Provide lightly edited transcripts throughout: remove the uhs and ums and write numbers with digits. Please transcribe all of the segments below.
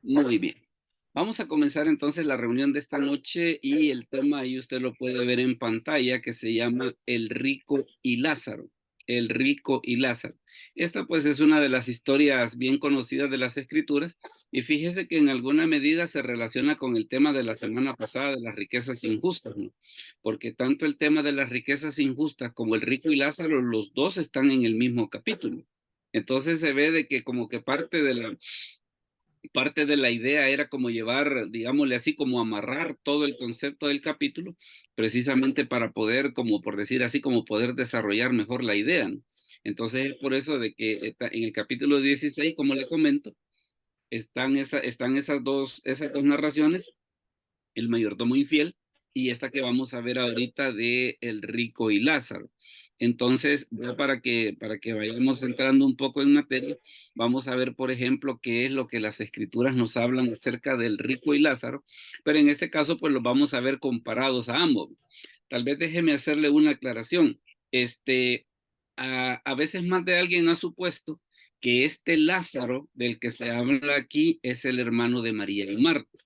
Muy bien. Vamos a comenzar entonces la reunión de esta noche y el tema ahí usted lo puede ver en pantalla que se llama El rico y Lázaro. El rico y Lázaro. Esta pues es una de las historias bien conocidas de las escrituras y fíjese que en alguna medida se relaciona con el tema de la semana pasada de las riquezas injustas, ¿no? Porque tanto el tema de las riquezas injustas como el rico y Lázaro, los dos están en el mismo capítulo. Entonces se ve de que como que parte de la idea era como llevar, digámosle así, como amarrar todo el concepto del capítulo, precisamente para poder, como por decir así, como poder desarrollar mejor la idea, ¿no? Entonces es por eso de que en el capítulo 16, como le comento, están esas dos narraciones, el mayordomo infiel y esta que vamos a ver ahorita de el rico y Lázaro. Entonces, ya para que vayamos entrando un poco en materia, vamos a ver, por ejemplo, qué es lo que las escrituras nos hablan acerca del rico y Lázaro, pero en este caso, pues los vamos a ver comparados a ambos. Tal vez déjeme hacerle una aclaración. Este, a veces más de alguien ha supuesto que este Lázaro del que se habla aquí es el hermano de María y Marta.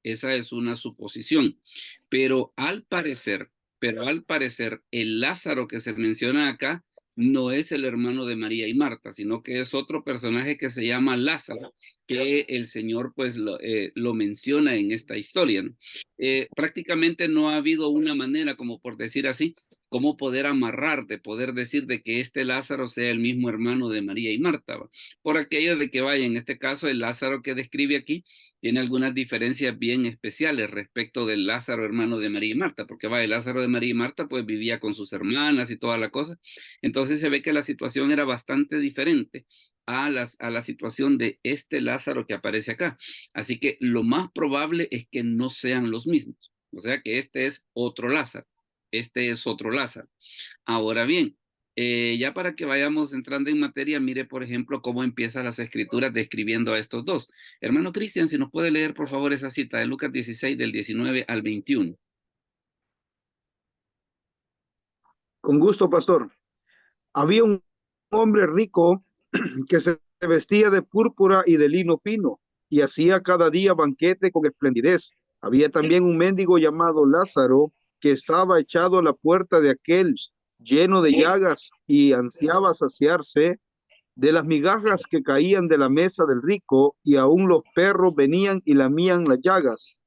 Esa es una suposición. Pero al parecer, el Lázaro que se menciona acá no es el hermano de María y Marta, sino que es otro personaje que se llama Lázaro, que el Señor pues lo menciona en esta historia, ¿no? Prácticamente no ha habido una manera, como por decir así, cómo poder amarrar, de poder decir de que este Lázaro sea el mismo hermano de María y Marta, ¿va? Por aquello de que vaya, en este caso, el Lázaro que describe aquí tiene algunas diferencias bien especiales respecto del Lázaro hermano de María y Marta, porque va, el Lázaro de María y Marta pues vivía con sus hermanas y toda la cosa. Entonces se ve que la situación era bastante diferente a la situación de este Lázaro que aparece acá. Así que lo más probable es que no sean los mismos. O sea que este es otro Lázaro. Este es otro Lázaro. Ahora bien, ya para que vayamos entrando en materia, mire, por ejemplo, cómo empiezan las escrituras describiendo a estos dos. Hermano Cristian, si nos puede leer, por favor, esa cita de Lucas 16, del 19 al 21. Con gusto, pastor. Había un hombre rico que se vestía de púrpura y de lino fino y hacía cada día banquete con esplendidez. Había también un mendigo llamado Lázaro que estaba echado a la puerta de aquel lleno de llagas y ansiaba saciarse de las migajas que caían de la mesa del rico, y aún los perros venían y lamían las llagas.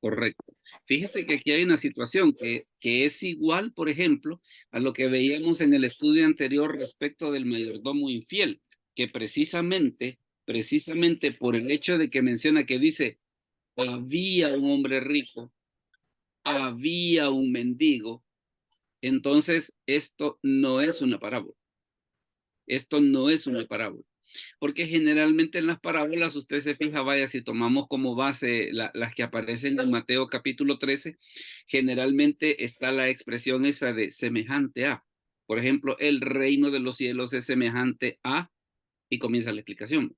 Correcto. Fíjese que aquí hay una situación que es igual, por ejemplo, a lo que veíamos en el estudio anterior respecto del mayordomo infiel, que precisamente por el hecho de que menciona que dice, había un hombre rico, había un mendigo. Entonces, esto no es una parábola. Esto no es una parábola. Porque generalmente en las parábolas, usted se fija, vaya, si tomamos como base las que aparecen en Mateo capítulo 13, generalmente está la expresión esa de semejante a. Por ejemplo, el reino de los cielos es semejante a, y comienza la explicación.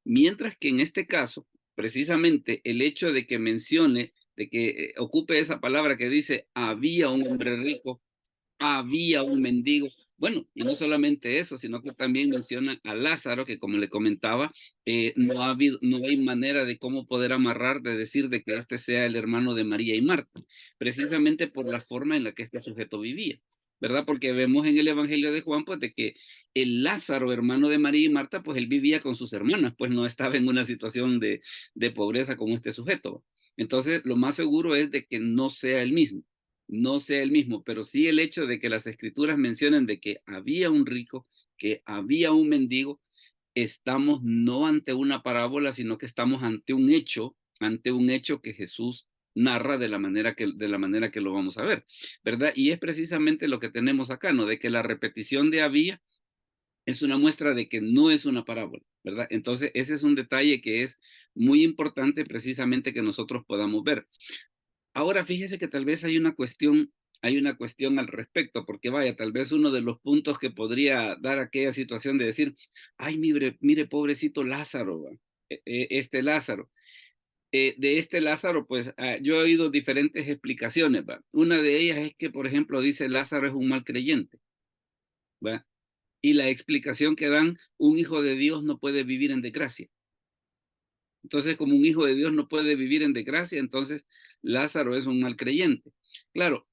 Mientras que en este caso, precisamente el hecho de que mencione, de que ocupe esa palabra que dice, había un hombre rico, había un mendigo. Bueno, y no solamente eso, sino que también menciona a Lázaro, que como le comentaba, no hay manera de cómo poder amarrar, de decir de que este sea el hermano de María y Marta, precisamente por la forma en la que este sujeto vivía, ¿verdad? Porque vemos en el Evangelio de Juan, pues, de que el Lázaro, hermano de María y Marta, pues él vivía con sus hermanas, pues no estaba en una situación de pobreza como este sujeto. Entonces, lo más seguro es de que no sea el mismo, no sea el mismo, pero sí el hecho de que las escrituras mencionen de que había un rico, que había un mendigo, estamos no ante una parábola, sino que estamos ante un hecho que Jesús narra de la manera que lo vamos a ver, ¿verdad? Y es precisamente lo que tenemos acá, ¿no? De que la repetición de había es una muestra de que no es una parábola, ¿verdad? Entonces, ese es un detalle que es muy importante precisamente que nosotros podamos ver. Ahora fíjese que tal vez hay una cuestión al respecto, porque vaya, tal vez uno de los puntos que podría dar aquella situación de decir, ay, mire, pobrecito Lázaro, va, este Lázaro. De este Lázaro, pues yo he oído diferentes explicaciones, va. Una de ellas es que, por ejemplo, dice Lázaro es un mal creyente, va. Y la explicación que dan, un hijo de Dios no puede vivir en desgracia, Entonces, como un hijo de Dios no puede vivir en desgracia, entonces Lázaro es un mal creyente. Claro,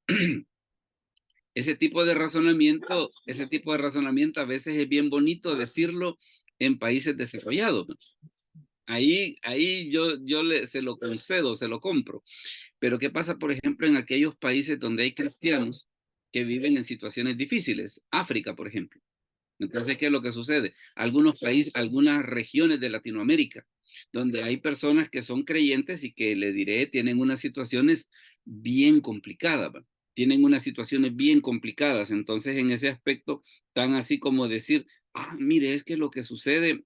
ese tipo de razonamiento a veces es bien bonito decirlo en países desarrollados, ¿no? Ahí se lo concedo, se lo compro. Pero ¿qué pasa, por ejemplo, en aquellos países donde hay cristianos que viven en situaciones difíciles? África, por ejemplo. Entonces, ¿qué es lo que sucede? Algunos países, algunas regiones de Latinoamérica, donde hay personas que son creyentes y que, le diré, tienen unas situaciones bien complicadas, ¿va? Tienen unas situaciones bien complicadas. Entonces, en ese aspecto, tan así como decir, mire, es que lo que sucede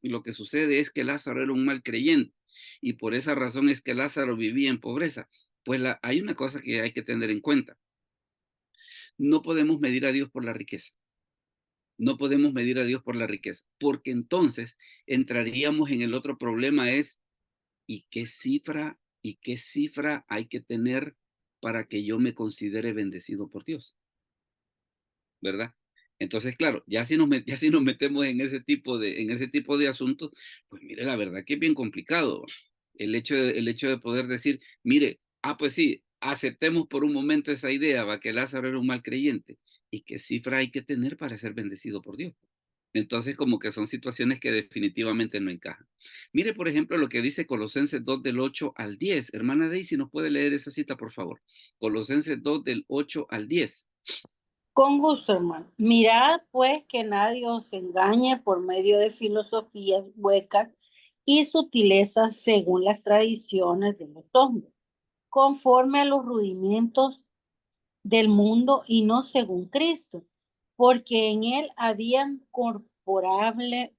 es que Lázaro era un mal creyente y por esa razón es que Lázaro vivía en pobreza. Pues hay una cosa que hay que tener en cuenta. No podemos medir a Dios por la riqueza. No podemos medir a Dios por la riqueza, porque entonces entraríamos en el otro problema es, y qué cifra hay que tener para que yo me considere bendecido por Dios? ¿Verdad? Entonces, claro, ya si nos metemos en ese tipo de asuntos, pues mire, la verdad que es bien complicado. El hecho de poder decir, mire, pues sí, aceptemos por un momento esa idea, va, que Lázaro era un mal creyente. ¿Y qué cifra hay que tener para ser bendecido por Dios? Entonces, como que son situaciones que definitivamente no encajan. Mire, por ejemplo, lo que dice Colosenses 2 del 8 al 10. Hermana Daisy, ¿nos puede leer esa cita, por favor? Colosenses 2 del 8 al 10. Con gusto, hermano. Mirad, pues, que nadie os engañe por medio de filosofías huecas y sutilezas según las tradiciones de los hombres, conforme a los rudimentos del mundo y no según Cristo, porque en él habían corporalmente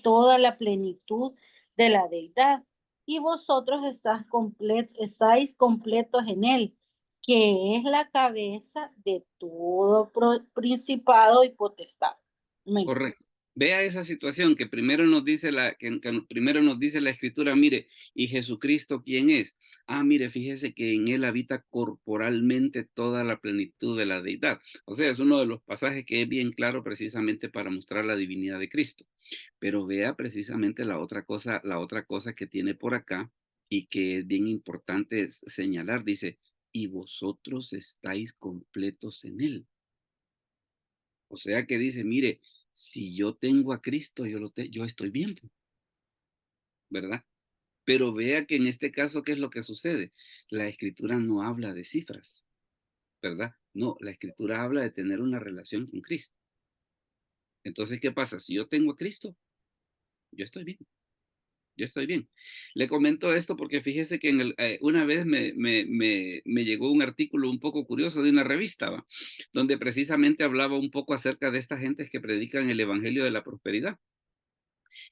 toda la plenitud de la deidad, y vosotros estáis completos en él, que es la cabeza de todo principado y potestad. Amén. Correcto. Vea esa situación que primero nos dice que primero nos dice la escritura, mire, ¿y Jesucristo quién es? Mire, fíjese que en él habita corporalmente toda la plenitud de la deidad. O sea, es uno de los pasajes que es bien claro precisamente para mostrar la divinidad de Cristo. Pero vea precisamente la otra cosa que tiene por acá y que es bien importante señalar, dice, y vosotros estáis completos en él. O sea que dice, mire, si yo tengo a Cristo, yo estoy bien, ¿verdad? Pero vea que en este caso, ¿qué es lo que sucede? La escritura no habla de cifras, ¿verdad? No, la escritura habla de tener una relación con Cristo. Entonces, ¿qué pasa? Si yo tengo a Cristo, yo estoy bien. Yo estoy bien. Le comento esto porque fíjese que una vez me llegó un artículo un poco curioso de una revista, ¿va? Donde precisamente hablaba un poco acerca de estas gentes que predican el evangelio de la prosperidad.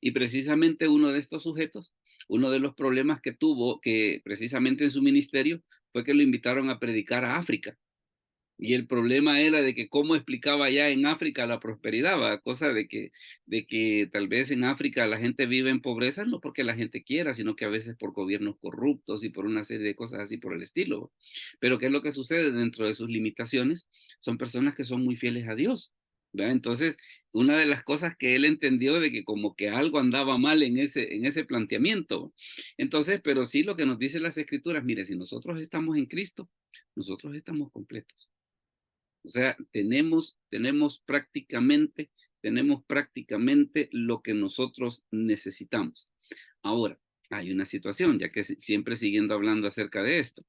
Y precisamente uno de estos sujetos, uno de los problemas que tuvo, que precisamente en su ministerio, fue que lo invitaron a predicar a África. Y el problema era de que cómo explicaba ya en África la prosperidad, ¿va? Cosa de que tal vez en África la gente vive en pobreza, no porque la gente quiera, sino que a veces por gobiernos corruptos y por una serie de cosas así por el estilo. Pero ¿qué es lo que sucede dentro de sus limitaciones? Son personas que son muy fieles a Dios, ¿verdad? Entonces, una de las cosas que él entendió de que como que algo andaba mal en ese planteamiento. Entonces, pero sí lo que nos dicen las escrituras, mire, si nosotros estamos en Cristo, nosotros estamos completos. O sea, tenemos prácticamente lo que nosotros necesitamos. Ahora, hay una situación, ya que siempre siguiendo hablando acerca de esto.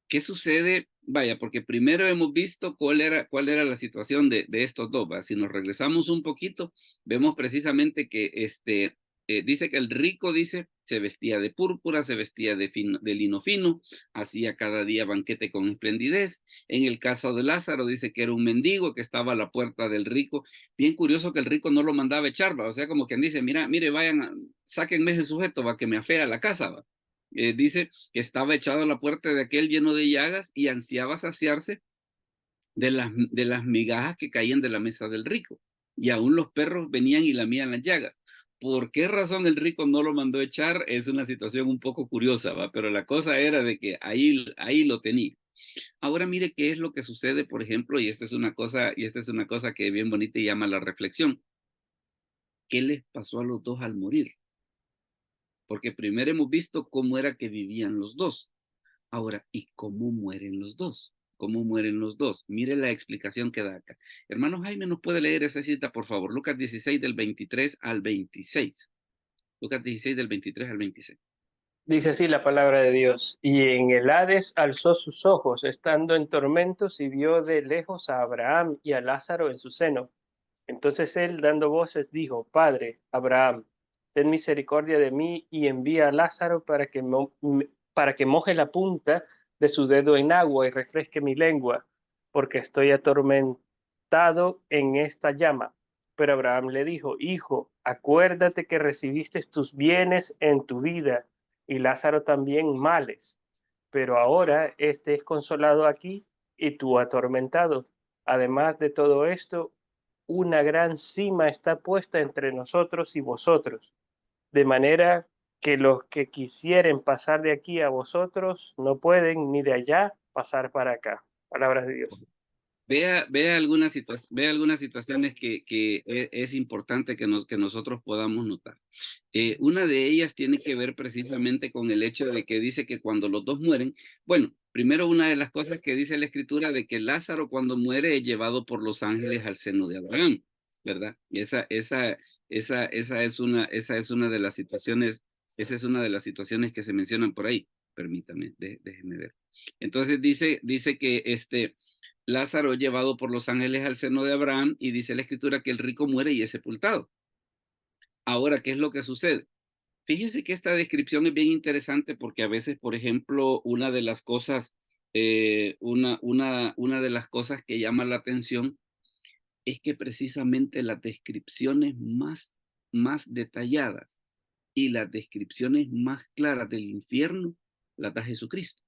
¿Qué sucede? Vaya, porque primero hemos visto cuál era la situación de estos dos, ¿va? Si nos regresamos un poquito, vemos precisamente que dice que el rico, dice, se vestía de púrpura, se vestía de lino fino, hacía cada día banquete con esplendidez. En el caso de Lázaro, dice que era un mendigo que estaba a la puerta del rico. Bien curioso que el rico no lo mandaba a echar, ¿va? O sea, como quien dice, mira, mire, sáquenme ese sujeto, va, que me afea la casa, va. Dice que estaba echado a la puerta de aquel lleno de llagas y ansiaba saciarse de las migajas que caían de la mesa del rico. Y aún los perros venían y lamían las llagas. ¿Por qué razón el rico no lo mandó echar? Es una situación un poco curiosa, ¿va? Pero la cosa era de que ahí lo tenía. Ahora mire qué es lo que sucede, por ejemplo, y esta es una cosa que es bien bonita y llama la reflexión. ¿qué les pasó a los dos al morir? Porque primero hemos visto cómo era que vivían los dos. Ahora, ¿y cómo mueren los dos? ¿Cómo mueren los dos? Mire la explicación que da acá. Hermano Jaime, ¿nos puede leer esa cita, por favor? Lucas 16 del 23 al 26. Lucas 16 del 23 al 26. Dice así la palabra de Dios. Y en el Hades alzó sus ojos, estando en tormentos, y vio de lejos a Abraham y a Lázaro en su seno. Entonces él, dando voces, dijo: Padre Abraham, ten misericordia de mí y envía a Lázaro para que moje la punta de su dedo en agua y refresque mi lengua, porque estoy atormentado en esta llama. Pero Abraham le dijo: Hijo, acuérdate que recibiste tus bienes en tu vida y Lázaro también males, pero ahora este es consolado aquí y tú atormentado. Además de todo esto, una gran cima está puesta entre nosotros y vosotros, de manera que los que quisieren pasar de aquí a vosotros no pueden, ni de allá pasar para acá. Palabras de Dios. Vea algunas situaciones que es importante que nosotros podamos notar. Una de ellas tiene que ver precisamente con el hecho de que dice que cuando los dos mueren, bueno, primero una de las cosas que dice la Escritura de que Lázaro cuando muere es llevado por los ángeles al seno de Abraham, ¿verdad? Esa es una de las situaciones, esa es una de las situaciones que se mencionan por ahí. Permítame, déjeme ver. Entonces dice que Lázaro es llevado por los ángeles al seno de Abraham y dice la Escritura que el rico muere y es sepultado. Ahora, ¿qué es lo que sucede? Fíjese que esta descripción es bien interesante porque a veces, por ejemplo, una de las cosas que llama la atención es que precisamente las descripciones más detalladas y las descripciones más claras del infierno las da Jesucristo.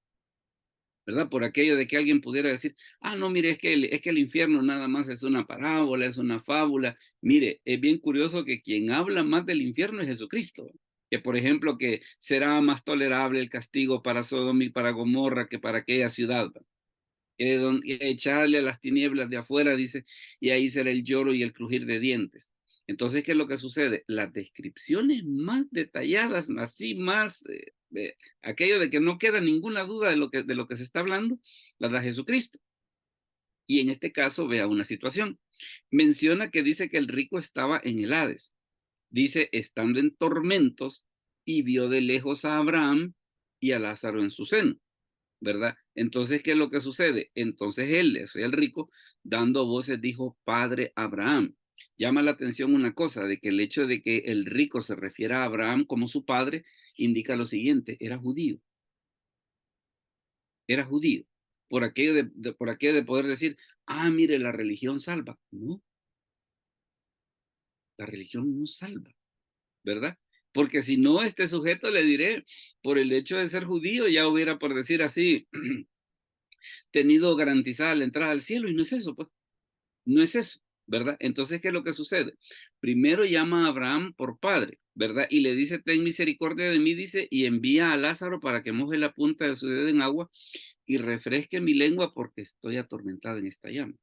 ¿Verdad? Por aquello de que alguien pudiera decir, no, mire, es que el infierno nada más es una parábola, es una fábula. Mire, es bien curioso que quien habla más del infierno es Jesucristo. Que, por ejemplo, que será más tolerable el castigo para Sodoma y para Gomorra que para aquella ciudad. Que echarle a las tinieblas de afuera, dice, y ahí será el lloro y el crujir de dientes. Entonces, ¿qué es lo que sucede? Las descripciones más detalladas, así más, aquello de que no queda ninguna duda de lo que se está hablando, las da Jesucristo. Y en este caso, vea una situación. Menciona que dice que el rico estaba en el Hades. Dice, estando en tormentos, y vio de lejos a Abraham y a Lázaro en su seno, ¿verdad? Entonces, ¿qué es lo que sucede? Entonces él, es el rico, dando voces, dijo, Padre Abraham. Llama la atención una cosa, de que el hecho de que el rico se refiera a Abraham como su padre, indica lo siguiente, era judío. Era judío. Por aquello de poder decir, mire, la religión salva. No, la religión no salva, ¿verdad? Porque si no, este sujeto, le diré, por el hecho de ser judío, ya hubiera, por decir así, tenido garantizada la entrada al cielo, y no es eso, pues. No es eso, ¿verdad? Entonces, ¿qué es lo que sucede? Primero llama a Abraham por padre, ¿verdad? Y le dice, ten misericordia de mí, dice, y envía a Lázaro para que moje la punta de su dedo en agua y refresque mi lengua porque estoy atormentada en esta llama.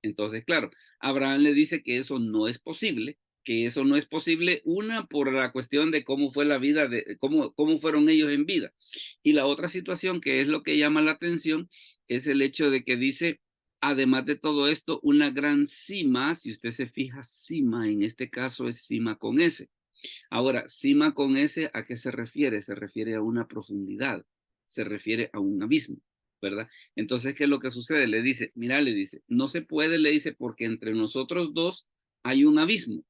Entonces, claro, Abraham le dice que eso no es posible, una, por la cuestión de cómo fue la vida, cómo fueron ellos en vida. Y la otra situación que es lo que llama la atención es el hecho de que dice, además de todo esto, una gran cima, si usted se fija, cima, en este caso es cima con S. Ahora, cima con S, ¿a qué se refiere? Se refiere a una profundidad, se refiere a un abismo, ¿verdad? Entonces, ¿qué es lo que sucede? Le dice, mira, le dice, no se puede, le dice, porque entre nosotros dos hay un abismo,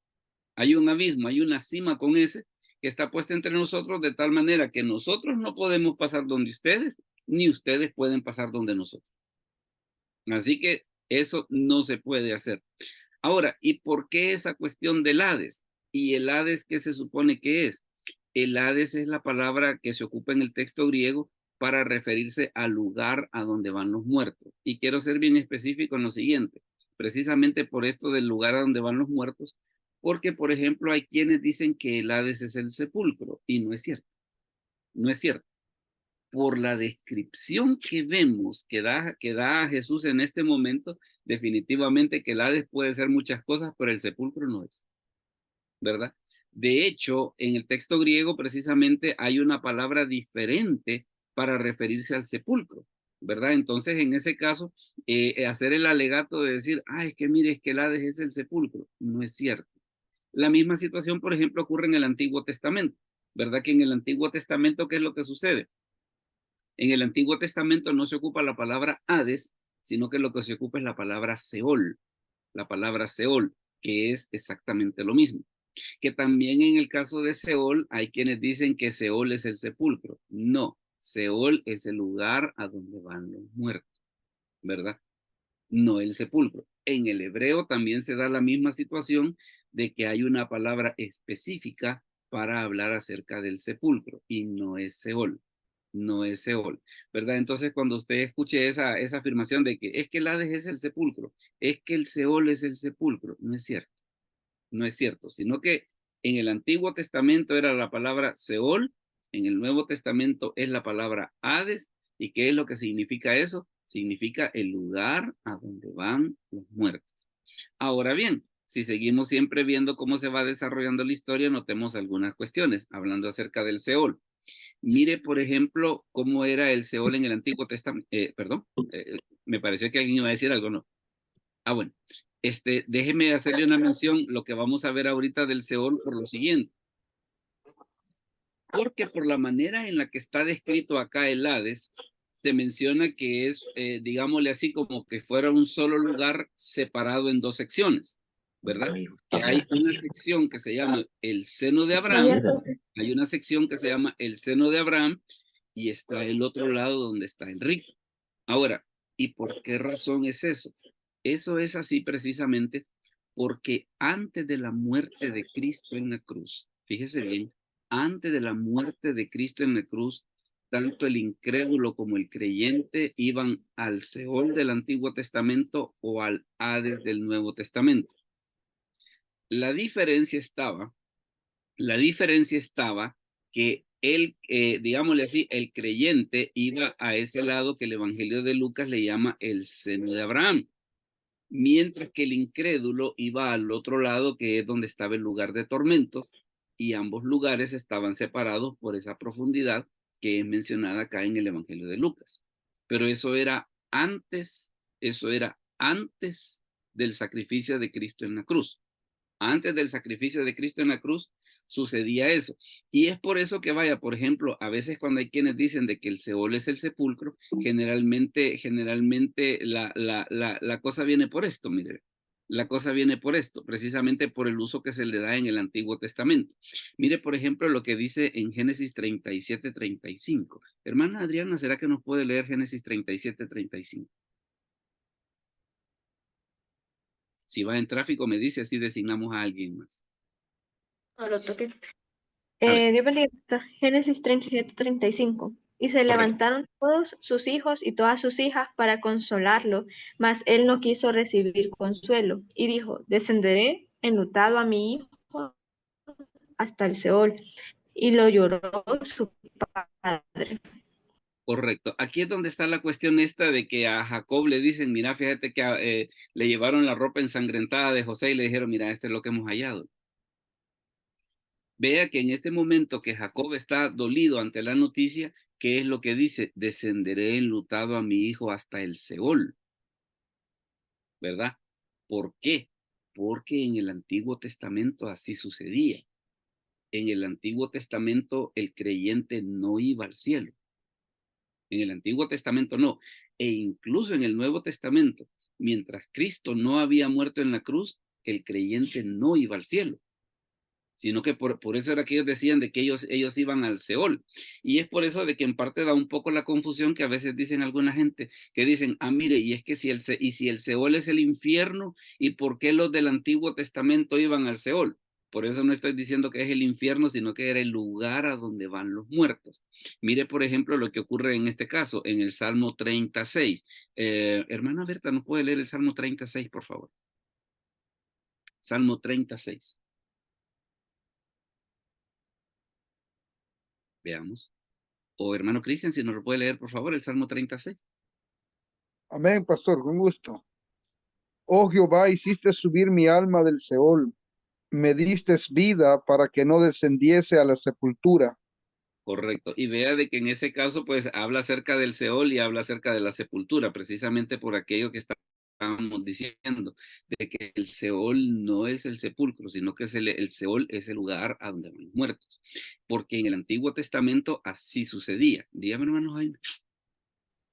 hay una cima con S que está puesta entre nosotros de tal manera que nosotros no podemos pasar donde ustedes, ni ustedes pueden pasar donde nosotros. Así que eso no se puede hacer. Ahora, ¿y por qué esa cuestión del Hades? ¿Y el Hades qué se supone que es? El Hades es la palabra que se ocupa en el texto griego para referirse al lugar a donde van los muertos. Y quiero ser bien específico en lo siguiente, precisamente por esto del lugar a donde van los muertos, porque, por ejemplo, hay quienes dicen que el Hades es el sepulcro, y no es cierto. No es cierto. Por la descripción que vemos que da Jesús en este momento, definitivamente que el Hades puede ser muchas cosas, pero el sepulcro no es. ¿verdad? De hecho, en el texto griego precisamente hay una palabra diferente para referirse al sepulcro, ¿verdad? Entonces, en ese caso, hacer el alegato de decir, es que mire, es que el Hades es el sepulcro, no es cierto. La misma situación, por ejemplo, ocurre en el Antiguo Testamento, ¿verdad? Que en el Antiguo Testamento, ¿qué es lo que sucede? En el Antiguo Testamento no se ocupa la palabra Hades, sino que lo que se ocupa es la palabra Seol, que es exactamente lo mismo. Que también en el caso de Seol hay quienes dicen que Seol es el sepulcro. No, Seol es el lugar a donde van los muertos, ¿verdad? No el sepulcro. En el hebreo también se da la misma situación de que hay una palabra específica para hablar acerca del sepulcro y no es Seol, no es Seol, ¿verdad? Entonces cuando usted escuche esa afirmación de que es que el Hades es el sepulcro, es que el Seol es el sepulcro, no es cierto, no es cierto, sino que en el Antiguo Testamento era la palabra Seol, en el Nuevo Testamento es la palabra Hades. ¿Y qué es lo que significa eso? Significa el lugar a donde van los muertos. Ahora bien, si seguimos siempre viendo cómo se va desarrollando la historia, notemos algunas cuestiones, hablando acerca del Seol. Mire, por ejemplo, cómo era el Seol en el Antiguo Testamento. Me pareció que alguien iba a decir algo, ¿no? Bueno. Déjeme hacerle una mención, lo que vamos a ver ahorita del Seol por lo siguiente. Porque por la manera en la que está descrito acá el Hades, se menciona que es, digámosle así, como que fuera un solo lugar separado en dos secciones, ¿verdad? Que hay una sección que se llama el seno de Abraham, hay una sección que se llama el seno de Abraham, y está el otro lado donde está el rico. Ahora, ¿y por qué razón es eso? Eso es así precisamente porque antes de la muerte de Cristo en la cruz, fíjese bien, antes de la muerte de Cristo en la cruz, tanto el incrédulo como el creyente iban al Seol del Antiguo Testamento o al Hades del Nuevo Testamento. La diferencia estaba que digámosle así, el creyente iba a ese lado que el Evangelio de Lucas le llama el seno de Abraham, mientras que el incrédulo iba al otro lado, que es donde estaba el lugar de tormentos, y ambos lugares estaban separados por esa profundidad que es mencionada acá en el Evangelio de Lucas. Pero eso era antes del sacrificio de Cristo en la cruz. Antes del sacrificio de Cristo en la cruz sucedía eso. Y es por eso que vaya, por ejemplo, a veces cuando hay quienes dicen de que el Seol es el sepulcro, generalmente la cosa viene por esto, mire. La cosa viene por esto, precisamente por el uso que se le da en el Antiguo Testamento. Mire, por ejemplo, lo que dice en Génesis 37:35. Hermana Adriana, ¿será que nos puede leer Génesis 37:35? Si va en tráfico, me dice, así designamos a alguien más. No lo toqué. A ver. Dios bendiga. Génesis 37:35. Y se Correcto. levantaron todos sus hijos y todas sus hijas para consolarlo, mas él no quiso recibir consuelo. Y dijo, descenderé enlutado a mi hijo hasta el Seol. Y lo lloró su padre. Correcto. Aquí es donde está la cuestión esta de que a Jacob le dicen, mira, fíjate que le llevaron la ropa ensangrentada de José y le dijeron, mira, esto es lo que hemos hallado. Vea que en este momento que Jacob está dolido ante la noticia, ¿qué es lo que dice? Descenderé enlutado a mi hijo hasta el Seol, ¿verdad? ¿Por qué? Porque en el Antiguo Testamento así sucedía. En el Antiguo Testamento el creyente no iba al cielo. En el Antiguo Testamento no. E incluso en el Nuevo Testamento, mientras Cristo no había muerto en la cruz, el creyente no iba al cielo. Sino que por eso era que ellos decían de que ellos iban al Seol. Y es por eso de que en parte da un poco la confusión que a veces dicen alguna gente, que dicen, mire, y es que si el Seol es el infierno, ¿y por qué los del Antiguo Testamento iban al Seol? Por eso no estoy diciendo que es el infierno, sino que era el lugar a donde van los muertos. Mire, por ejemplo, lo que ocurre en este caso, en el Salmo 36. Hermana Berta, ¿nos puede leer el Salmo 36, por favor? Salmo 36. Veamos. O hermano Cristian, si nos lo puede leer, por favor, el Salmo 36. Amén, pastor, con gusto. Oh Jehová, hiciste subir mi alma del Seol, me diste vida para que no descendiese a la sepultura. Correcto. Y vea de que en ese caso, pues, habla acerca del Seol y habla acerca de la sepultura, precisamente por aquello que estábamos diciendo, de que el Seol no es el sepulcro, sino que es el Seol es el lugar a donde van los muertos. Porque en el Antiguo Testamento así sucedía. Dígame, hermano Jaime.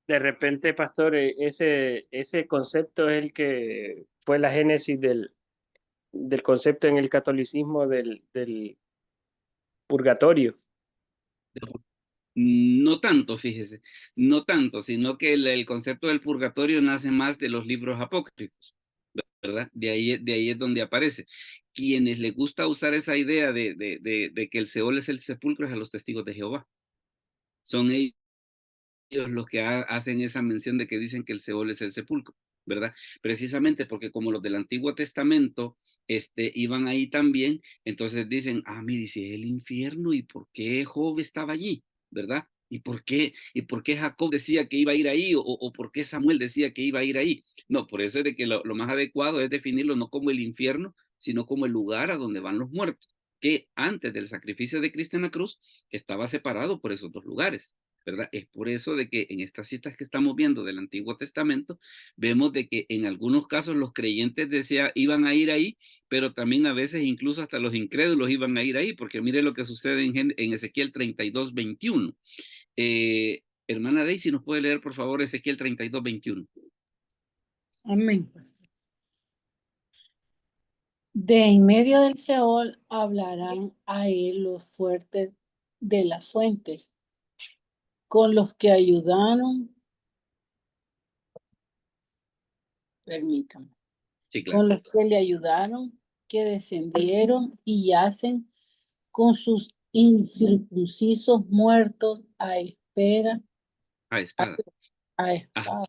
De repente, pastor, ese concepto es el que fue la génesis del concepto en el catolicismo del purgatorio. No tanto, fíjese, no tanto, sino que el concepto del purgatorio nace más de los libros apócrifos, ¿verdad? De ahí es donde aparece. Quienes les gusta usar esa idea de que el Seol es el sepulcro es a los testigos de Jehová. Son ellos los que hacen esa mención de que dicen que el Seol es el sepulcro, ¿verdad? Precisamente porque como los del Antiguo Testamento iban ahí también, entonces dicen, mire, si es el infierno, ¿y por qué Job estaba allí? ¿Verdad? ¿Y por qué Jacob decía que iba a ir ahí? ¿O por qué Samuel decía que iba a ir ahí? No, por eso es de que lo más adecuado es definirlo no como el infierno, sino como el lugar a donde van los muertos, que antes del sacrificio de Cristo en la cruz estaba separado por esos dos lugares, ¿verdad? Es por eso de que en estas citas que estamos viendo del Antiguo Testamento, vemos de que en algunos casos los creyentes iban a ir ahí, pero también a veces incluso hasta los incrédulos iban a ir ahí, porque mire lo que sucede en Ezequiel 32:21. Hermana Daisy, ¿nos puede leer por favor Ezequiel 32:21? Amén, pastor. De en medio del Seol hablarán a él los fuertes de las fuentes, con los que ayudaron, permítame, Sí, claro. con los que le ayudaron, que descendieron y yacen con sus incircuncisos muertos a espera, Espada. a Ajá. espada.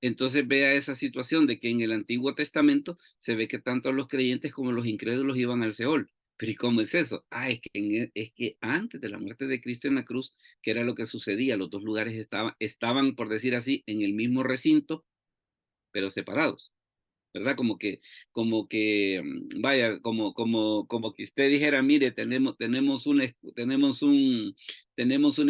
Entonces vea esa situación de que en el Antiguo Testamento se ve que tanto los creyentes como los incrédulos iban al Seol. Pero ¿y cómo es eso? Es que antes de la muerte de Cristo en la cruz, ¿qué era lo que sucedía? Los dos lugares estaban, por decir así, en el mismo recinto, pero separados, ¿verdad? Vaya, como que usted dijera, mire, tenemos una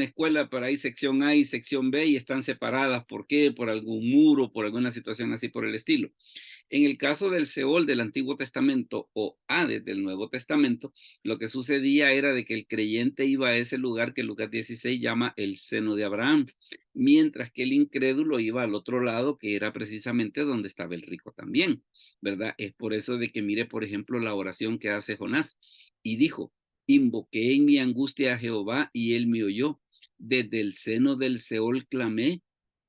escuela, pero hay sección A y sección B y están separadas. ¿Por qué? Por algún muro, por alguna situación así por el estilo. En el caso del Seol del Antiguo Testamento o Hades del Nuevo Testamento, lo que sucedía era de que el creyente iba a ese lugar que Lucas 16 llama el seno de Abraham, mientras que el incrédulo iba al otro lado, que era precisamente donde estaba el rico también, ¿verdad? Es por eso de que mire, por ejemplo, la oración que hace Jonás y dijo, invoqué en mi angustia a Jehová y él me oyó. Desde el seno del Seol clamé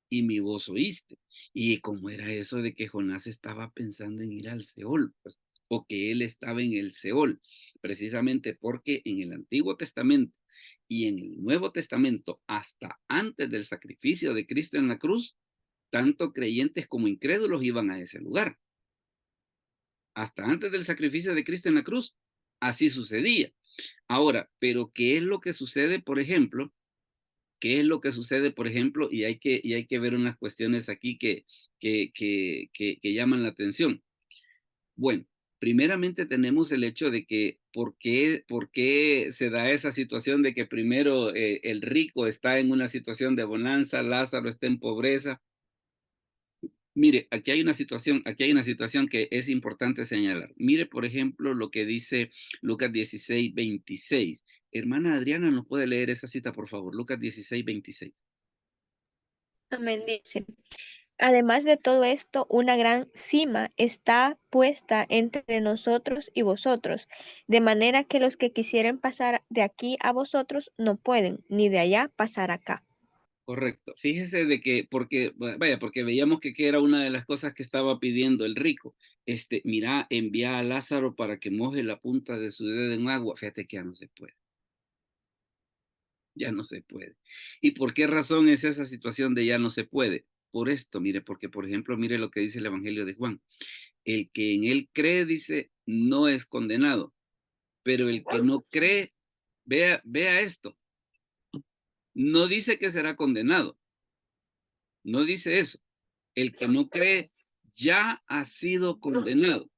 y mi voz oíste. Y cómo era eso de que Jonás estaba pensando en ir al Seol, pues, o que él estaba en el Seol, precisamente porque en el Antiguo Testamento y en el Nuevo Testamento, hasta antes del sacrificio de Cristo en la cruz, tanto creyentes como incrédulos iban a ese lugar. Hasta antes del sacrificio de Cristo en la cruz, así sucedía. Ahora, pero ¿qué es lo que sucede, por ejemplo? ¿Qué es lo que sucede, por ejemplo? Y hay que ver unas cuestiones aquí que llaman la atención. Bueno, primeramente tenemos el hecho de que ¿por qué se da esa situación de que primero el rico está en una situación de bonanza, Lázaro está en pobreza? Mire, aquí hay una situación que es importante señalar. Mire, por ejemplo, lo que dice Lucas 16:26. Hermana Adriana, ¿nos puede leer esa cita, por favor? Lucas 16:26. Amén, dice. Además de todo esto, una gran cima está puesta entre nosotros y vosotros, de manera que los que quisieren pasar de aquí a vosotros no pueden, ni de allá pasar acá. Correcto. Fíjese de que, porque veíamos que era una de las cosas que estaba pidiendo el rico. Mira, envía a Lázaro para que moje la punta de su dedo en agua. Fíjate que ya no se puede. Ya no se puede. ¿Y por qué razón es esa situación de ya no se puede? Por esto, mire, porque por ejemplo, mire lo que dice el Evangelio de Juan. El que en él cree, dice, no es condenado, pero el que no cree, vea esto, no dice que será condenado, no dice eso. El que no cree ya ha sido condenado.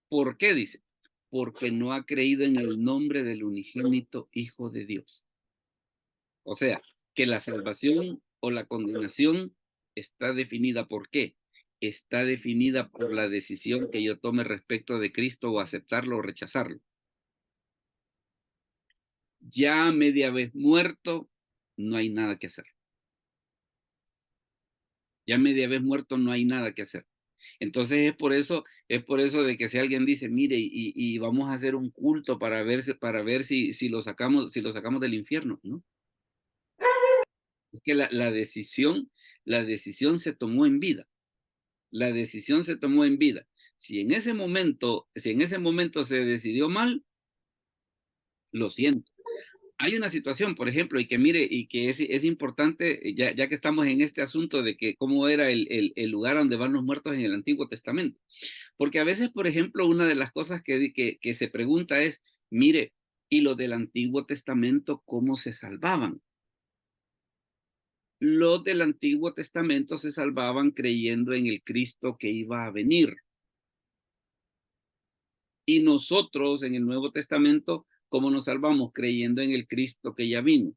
¿Por qué dice? porque no ha creído en el nombre del unigénito Hijo de Dios. O sea, que la salvación o la condenación está definida ¿por qué? Está definida por la decisión que yo tome respecto de Cristo o aceptarlo o rechazarlo. Ya media vez muerto, no hay nada que hacer. Ya media vez muerto, no hay nada que hacer. Entonces es por eso de que si alguien dice, mire, y vamos a hacer un culto para ver si lo sacamos del infierno, ¿no? Es que la decisión se tomó en vida. La decisión se tomó en vida. Si en ese momento se decidió mal, lo siento. Hay una situación, por ejemplo, y que mire, y que es importante, ya que estamos en este asunto de que cómo era el lugar donde van los muertos en el Antiguo Testamento. Porque a veces, por ejemplo, una de las cosas que se pregunta es, mire, ¿y los del Antiguo Testamento cómo se salvaban? Los del Antiguo Testamento se salvaban creyendo en el Cristo que iba a venir. Y nosotros en el Nuevo Testamento, ¿cómo nos salvamos? Creyendo en el Cristo que ya vino.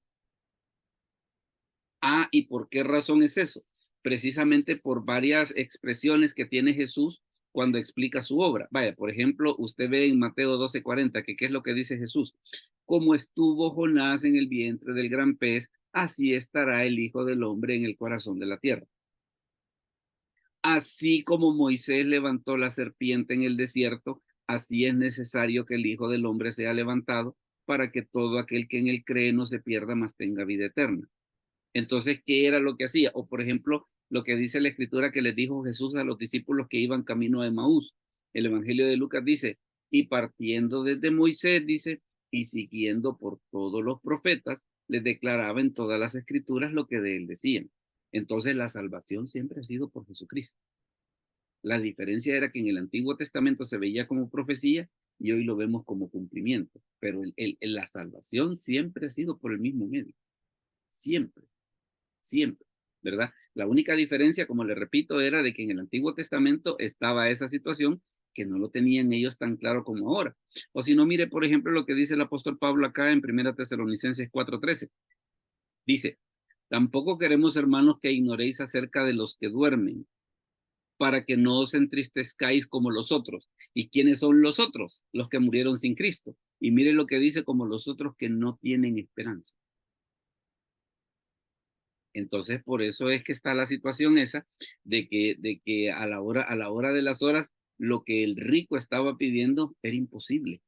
Ah, ¿y por qué razón es eso? Precisamente por varias expresiones que tiene Jesús cuando explica su obra. Vaya, por ejemplo, usted ve en Mateo 12:40, que ¿qué es lo que dice Jesús? Como estuvo Jonás en el vientre del gran pez, así estará el Hijo del Hombre en el corazón de la tierra. Así como Moisés levantó la serpiente en el desierto, así es necesario que el Hijo del Hombre sea levantado para que todo aquel que en él cree no se pierda, mas tenga vida eterna. Entonces, ¿qué era lo que hacía? O por ejemplo, lo que dice la escritura que les dijo Jesús a los discípulos que iban camino a Emaús. El Evangelio de Lucas dice, y partiendo desde Moisés, dice, y siguiendo por todos los profetas, les declaraba en todas las escrituras lo que de él decían. Entonces, la salvación siempre ha sido por Jesucristo. La diferencia era que en el Antiguo Testamento se veía como profecía y hoy lo vemos como cumplimiento. Pero la salvación siempre ha sido por el mismo medio. Siempre. Siempre, ¿verdad? La única diferencia, como le repito, era de que en el Antiguo Testamento estaba esa situación que no lo tenían ellos tan claro como ahora. O si no, mire, por ejemplo, lo que dice el apóstol Pablo acá en 1 Tesalonicenses 4:13. Dice, tampoco queremos, hermanos, que ignoréis acerca de los que duermen, para que no os entristezcáis como los otros. ¿Y quiénes son los otros? Los que murieron sin Cristo. Y mire lo que dice, como los otros que no tienen esperanza. Entonces, por eso es que está la situación esa de que a la hora de las horas, lo que el rico estaba pidiendo era imposible.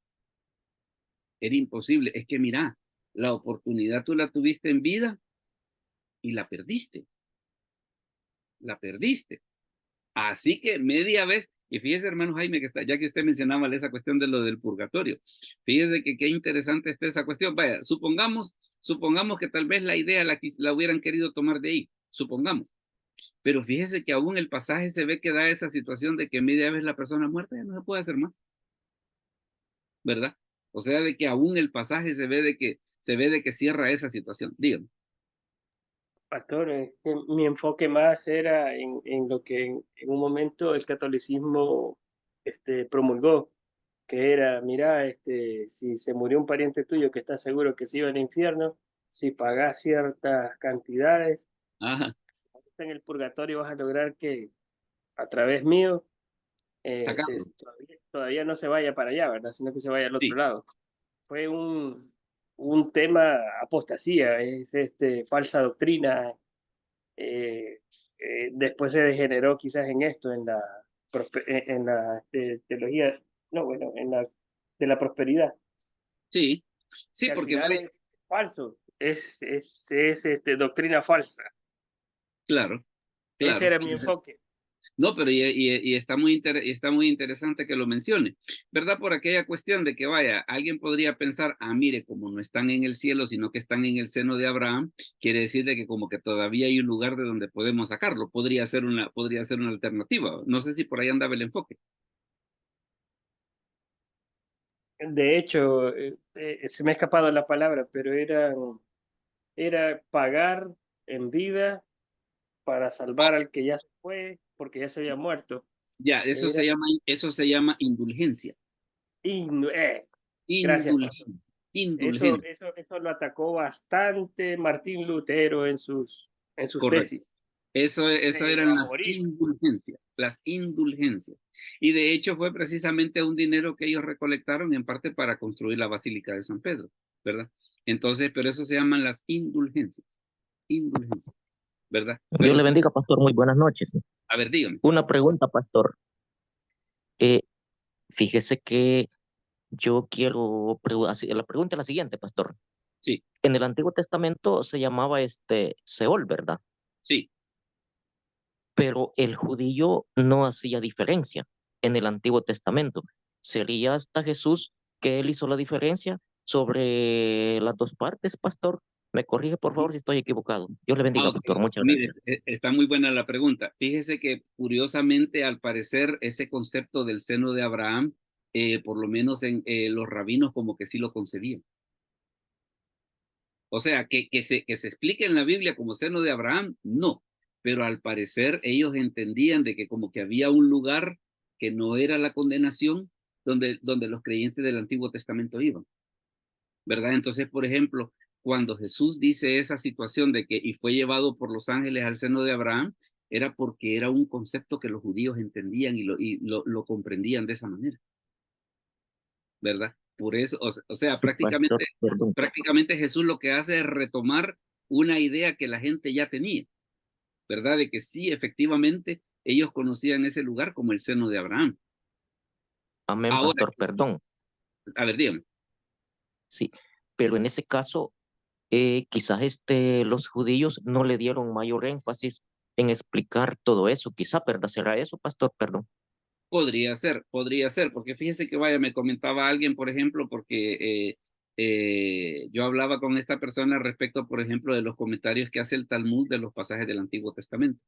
Era imposible. Es que mira, la oportunidad tú la tuviste en vida y la perdiste. La perdiste. Así que media vez, y fíjese, hermano Jaime, que está, ya que usted mencionaba esa cuestión de lo del purgatorio, fíjese que qué interesante está esa cuestión. Vaya, supongamos que tal vez la idea la hubieran querido tomar de ahí, supongamos. Pero fíjese que aún el pasaje se ve que da esa situación de que media vez la persona muerta ya no se puede hacer más, ¿verdad? O sea, de que aún el pasaje se ve de que cierra esa situación. Dígame. Pastor, que mi enfoque más era en lo que en un momento el catolicismo promulgó, que era, mira, si se murió un pariente tuyo que está seguro que se iba al infierno, si pagás ciertas cantidades, Ajá, en el purgatorio vas a lograr que a través mío sacarlo. todavía no se vaya para allá, ¿verdad? Sino que se vaya al otro Sí, lado. Fue un tema apostasía, es falsa doctrina. Después se degeneró quizás en esto, en la teología, no, bueno, de la prosperidad, sí, sí, que al porque final vale, es falso, es doctrina falsa. claro, Ese claro. era mi enfoque. No, pero y está muy interesante que lo mencione, ¿verdad? Por aquella cuestión de que vaya, alguien podría pensar, ah, mire, como no están en el cielo, sino que están en el seno de Abraham, quiere decir de que como que todavía hay un lugar de donde podemos sacarlo, podría ser una alternativa. No sé si por ahí andaba el enfoque. De hecho, se me ha escapado la palabra, pero era pagar en vida para salvar al que ya se fue, porque ya se había muerto. Ya, Era, eso se llama indulgencia. Gracias, pastor. Indulgencia. Eso lo atacó bastante Martín Lutero en sus Correcto. tesis. Eso Se eran iba a las morir. indulgencias, las indulgencias. Y de hecho fue precisamente un dinero que ellos recolectaron en parte para construir la Basílica de San Pedro, ¿verdad? Entonces, pero eso se llaman las indulgencias, ¿verdad? Dios Pero le sí, bendiga, pastor. Muy buenas noches. a ver, dígame. Una pregunta, pastor. Eh, Fíjese que yo quiero la pregunta es la siguiente, pastor. Sí, En el Antiguo Testamento se llamaba Seol, ¿verdad? sí. Pero el judío no hacía diferencia en el Antiguo Testamento. Sería hasta Jesús que él hizo la diferencia sobre las dos partes, pastor. Me corrige, por favor, si estoy equivocado. Dios le bendiga, Ok. pastor. Muchas Mire, gracias. está muy buena la pregunta. Fíjese que curiosamente, al parecer, ese concepto del seno de Abraham, por lo menos en los rabinos como que sí lo concedían. O sea, que se explique en la Biblia como seno de Abraham, no. Pero al parecer ellos entendían de que como que había un lugar que no era la condenación donde los creyentes del Antiguo Testamento iban, ¿verdad? Entonces, por ejemplo, cuando Jesús dice esa situación de que y fue llevado por los ángeles al seno de Abraham, era porque era un concepto que los judíos entendían y lo comprendían de esa manera, ¿verdad? Por eso, o sea, Sí, pastor, perdón. prácticamente Jesús lo que hace es retomar una idea que la gente ya tenía, ¿verdad? De que sí, efectivamente, ellos conocían ese lugar como el seno de Abraham. Amén, Ahora, pastor, perdón. a ver, dígame. Sí, pero en ese caso, quizás los judíos no le dieron mayor énfasis en explicar todo eso. Quizá, ¿verdad? ¿Será eso, pastor? Perdón. Podría ser, porque fíjese que vaya, me comentaba alguien, por ejemplo, porque yo hablaba con esta persona respecto, por ejemplo, de los comentarios que hace el Talmud de los pasajes del Antiguo Testamento.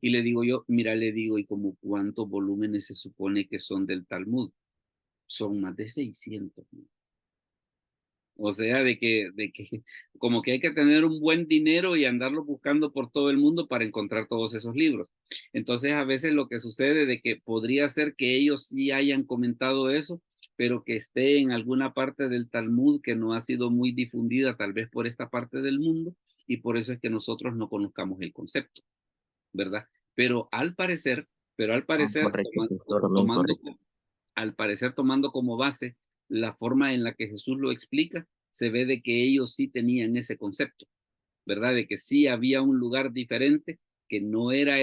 Y le digo yo, mira, le digo, ¿y como cuántos volúmenes se supone que son del Talmud? Son más de 600. O sea, de que como que hay que tener un buen dinero y andarlo buscando por todo el mundo para encontrar todos esos libros. Entonces, a veces lo que sucede de que podría ser que ellos sí hayan comentado eso, pero que esté en alguna parte del Talmud que no ha sido muy difundida tal vez por esta parte del mundo y por eso es que nosotros no conozcamos el concepto, ¿verdad? Pero al parecer, pero al parecer, Correcto, pastor, amén, tomando, correcto. al parecer tomando como base la forma en la que Jesús lo explica, se ve de que ellos sí tenían ese concepto, ¿verdad? De que sí había un lugar diferente, que no era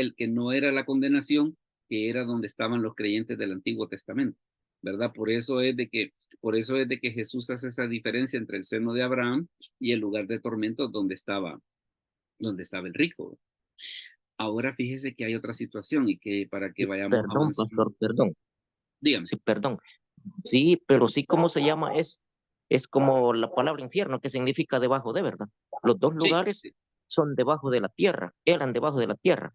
la condenación, que era donde estaban los creyentes del Antiguo Testamento, ¿verdad? Por eso es de que Jesús hace esa diferencia entre el seno de Abraham y el lugar de tormento donde estaba el rico. Ahora fíjese que hay otra situación y que para que vayamos Perdón, avanzando, pastor, perdón. dígame. Sí, perdón. Sí, pero sí, ¿cómo se llama? Es como la palabra infierno, que significa debajo de, ¿verdad? Los dos Sí, lugares son debajo de la tierra, eran debajo de la tierra.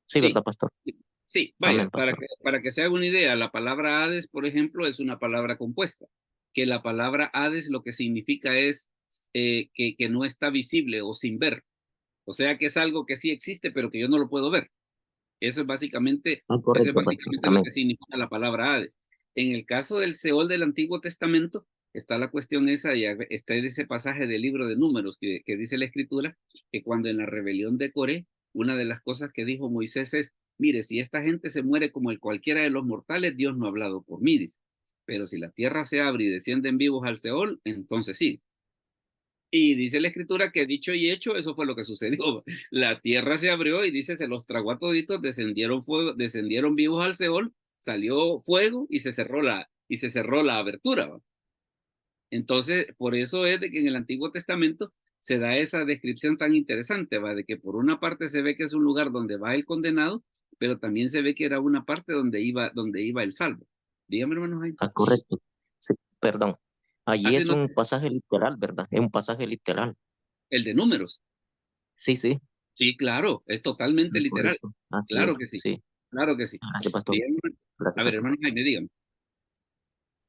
Sí, sí, ¿verdad, pastor? sí, sí, vaya, Amén, para pastor. que, para que se haga una idea, la palabra Hades, por ejemplo, es una palabra compuesta, que la palabra Hades lo que significa es que no está visible o sin ver, o sea que es algo que sí existe, pero que yo no lo puedo ver. Eso es Correcto, pastor. básicamente lo Amén. que significa la palabra Hades. En el caso del Seol del Antiguo Testamento, está la cuestión esa, y está ese pasaje del libro de Números que dice la Escritura, que cuando en la rebelión de Coré, una de las cosas que dijo Moisés es, mire, si esta gente se muere como el cualquiera de los mortales, Dios no ha hablado por mí, dice. Pero si la tierra se abre y descienden vivos al Seol, entonces sí. Y dice la escritura que dicho y hecho, eso fue lo que sucedió. La tierra se abrió y dice, se los tragó a toditos, descendieron vivos al Seol, salió fuego y se cerró la abertura, ¿va? Entonces, por eso es de que en el Antiguo Testamento se da esa descripción tan interesante, ¿va? De que por una parte se ve que es un lugar donde va el condenado, pero también se ve que era una parte donde iba el salvo. Dígame, hermano Jaime. Correcto. Sí, perdón. Allí Hace es no- un pasaje literal, ¿verdad? Es un pasaje literal. el de Números. Sí, sí, Sí, claro, es totalmente literal. correcto. Así es, Claro que sí, sí. claro que sí. Gracias, pastor. Dígame, Gracias, a ver, pastor. hermano Jaime, dígame,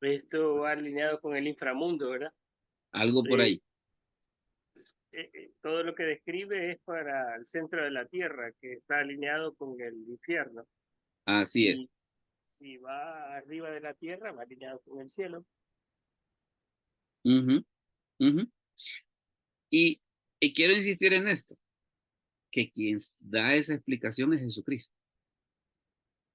Esto va alineado con el inframundo, ¿verdad? algo por Eh, ahí. Todo lo que describe es para el centro de la tierra, que está alineado con el infierno. Así es. Y si va arriba de la tierra, va alineado con el cielo. Ujú, ujú. Y, y quiero insistir en esto, que quien da esa explicación es Jesucristo,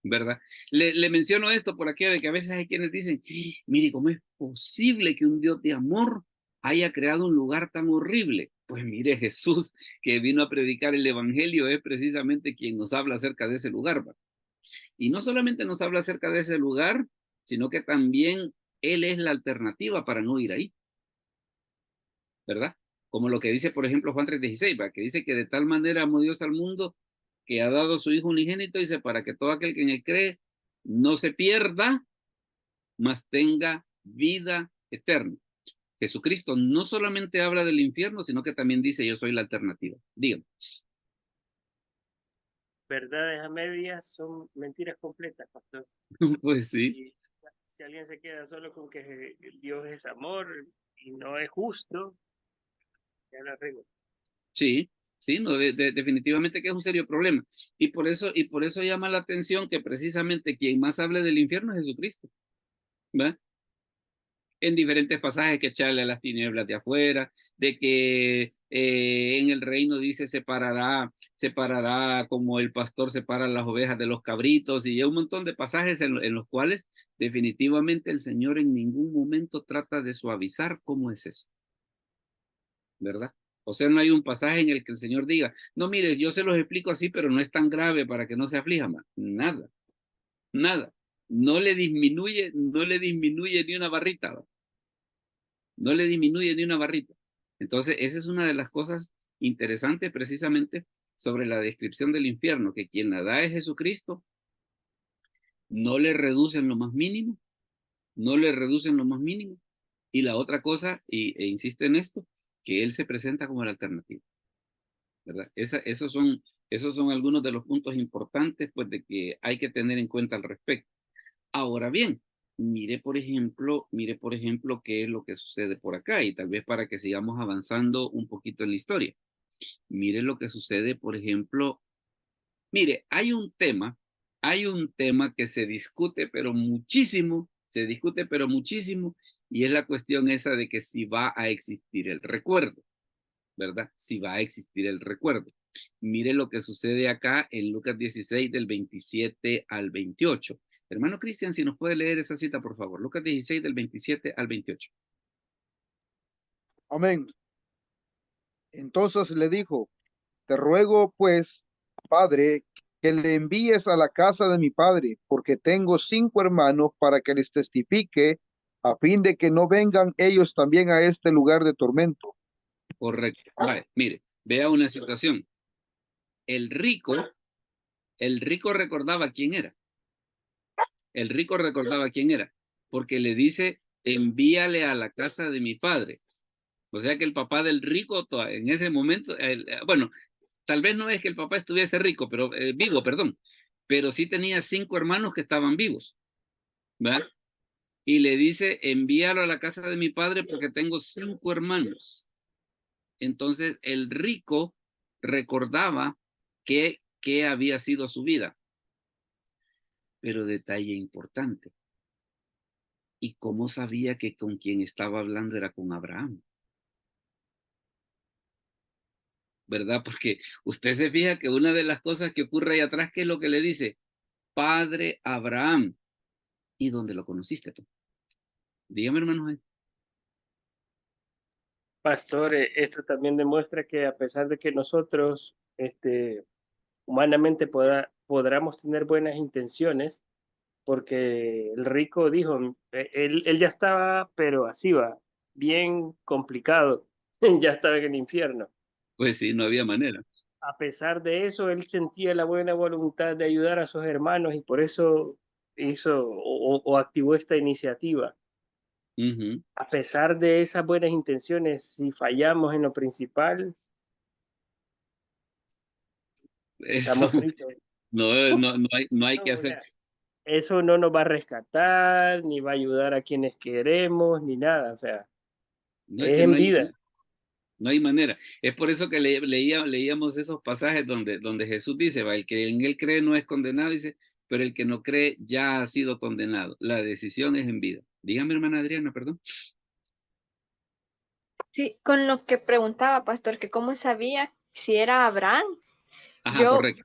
¿verdad? Le menciono esto por aquello de que a veces hay quienes dicen, mire, ¿cómo es posible que un Dios de amor haya creado un lugar tan horrible? Pues mire, Jesús, que vino a predicar el evangelio, es precisamente quien nos habla acerca de ese lugar, ¿verdad? Y no solamente nos habla acerca de ese lugar, sino que también Él es la alternativa para no ir ahí, ¿verdad? Como lo que dice, por ejemplo, Juan 3:16, ¿va? Que dice que de tal manera amó Dios al mundo que ha dado a su Hijo unigénito, dice, para que todo aquel que en él cree no se pierda, mas tenga vida eterna. Jesucristo no solamente habla del infierno, sino que también dice, yo soy la alternativa. Dígame. Verdades a medias son mentiras completas, pastor. Pues sí. Y si alguien se queda solo con que Dios es amor y no es justo, ya la regla. Sí, sí, no, definitivamente que es un serio problema. Y por eso llama la atención que precisamente quien más habla del infierno es Jesucristo, ¿va? En diferentes pasajes que echarle a las tinieblas de afuera, de que en el reino dice separará como el pastor separa las ovejas de los cabritos, y hay un montón de pasajes en los cuales definitivamente el Señor en ningún momento trata de suavizar cómo es eso, ¿verdad? O sea, no hay un pasaje en el que el Señor diga, no, mires, yo se los explico así, pero no es tan grave para que no se aflija más. Nada, nada. No le disminuye ni una barrita, ¿va? No le disminuye ni una barrita. Entonces, esa es una de las cosas interesantes precisamente sobre la descripción del infierno, que quien la da es Jesucristo, no le reducen lo más mínimo, no le reducen lo más mínimo. Y la otra cosa, e insisto en esto, que Él se presenta como la alternativa, ¿verdad? Esos son algunos de los puntos importantes, pues, de que hay que tener en cuenta al respecto. Ahora bien, mire por ejemplo, qué es lo que sucede por acá, y tal vez para que sigamos avanzando un poquito en la historia. Mire lo que sucede, por ejemplo, mire, hay un tema que se discute, pero muchísimo, y es la cuestión esa de que si va a existir el recuerdo, ¿verdad? Si va a existir el recuerdo. Mire lo que sucede acá en Lucas 16 del 27 al 28. Hermano Cristian, si nos puede leer esa cita, por favor. Lucas 16 del 27 al 28. Amén. Entonces le dijo, te ruego pues, Padre, que le envíes a la casa de mi padre, porque tengo 5 hermanos para que les testifique, a fin de que no vengan ellos también a este lugar de tormento. Correcto. Vale, mire, vea una situación. El rico recordaba quién era. El rico recordaba quién era, porque le dice, envíale a la casa de mi padre. O sea que el papá del rico en ese momento, bueno, tal vez no es que el papá estuviese rico, pero vivo, perdón, pero sí tenía 5 hermanos que estaban vivos, ¿verdad? Y le dice, envíalo a la casa de mi padre porque tengo 5 hermanos. Entonces el rico recordaba qué había sido su vida. Pero detalle importante, ¿y cómo sabía que con quien estaba hablando era con Abraham? ¿Verdad? Porque usted se fija que una de las cosas que ocurre ahí atrás, ¿qué es lo que le dice? Padre Abraham. ¿Y dónde lo conociste tú? Dígame, hermano. Pastor, esto también demuestra que a pesar de que nosotros humanamente podamos tener buenas intenciones, porque el rico dijo, él ya estaba, pero así va, bien complicado, ya estaba en el infierno. Pues sí, no había manera. A pesar de eso, él sentía la buena voluntad de ayudar a sus hermanos y por eso hizo o activó esta iniciativa. Ujú. A pesar de esas buenas intenciones, si fallamos en lo principal, Eso, estamos fritos. no hay que No, o hacer. sea, eso no nos va a rescatar, ni va a ayudar a quienes queremos, ni nada. O sea, No es es que en vida. no hay manera. Es por eso que leíamos esos pasajes donde Jesús dice, va, el que en él cree no es condenado, dice, pero el que no cree ya ha sido condenado. La decisión es en vida. Dígame, hermana Adriana, perdón. Sí, con lo que preguntaba, pastor, que cómo sabía si era Abraham. Ajá, Yo, correcto.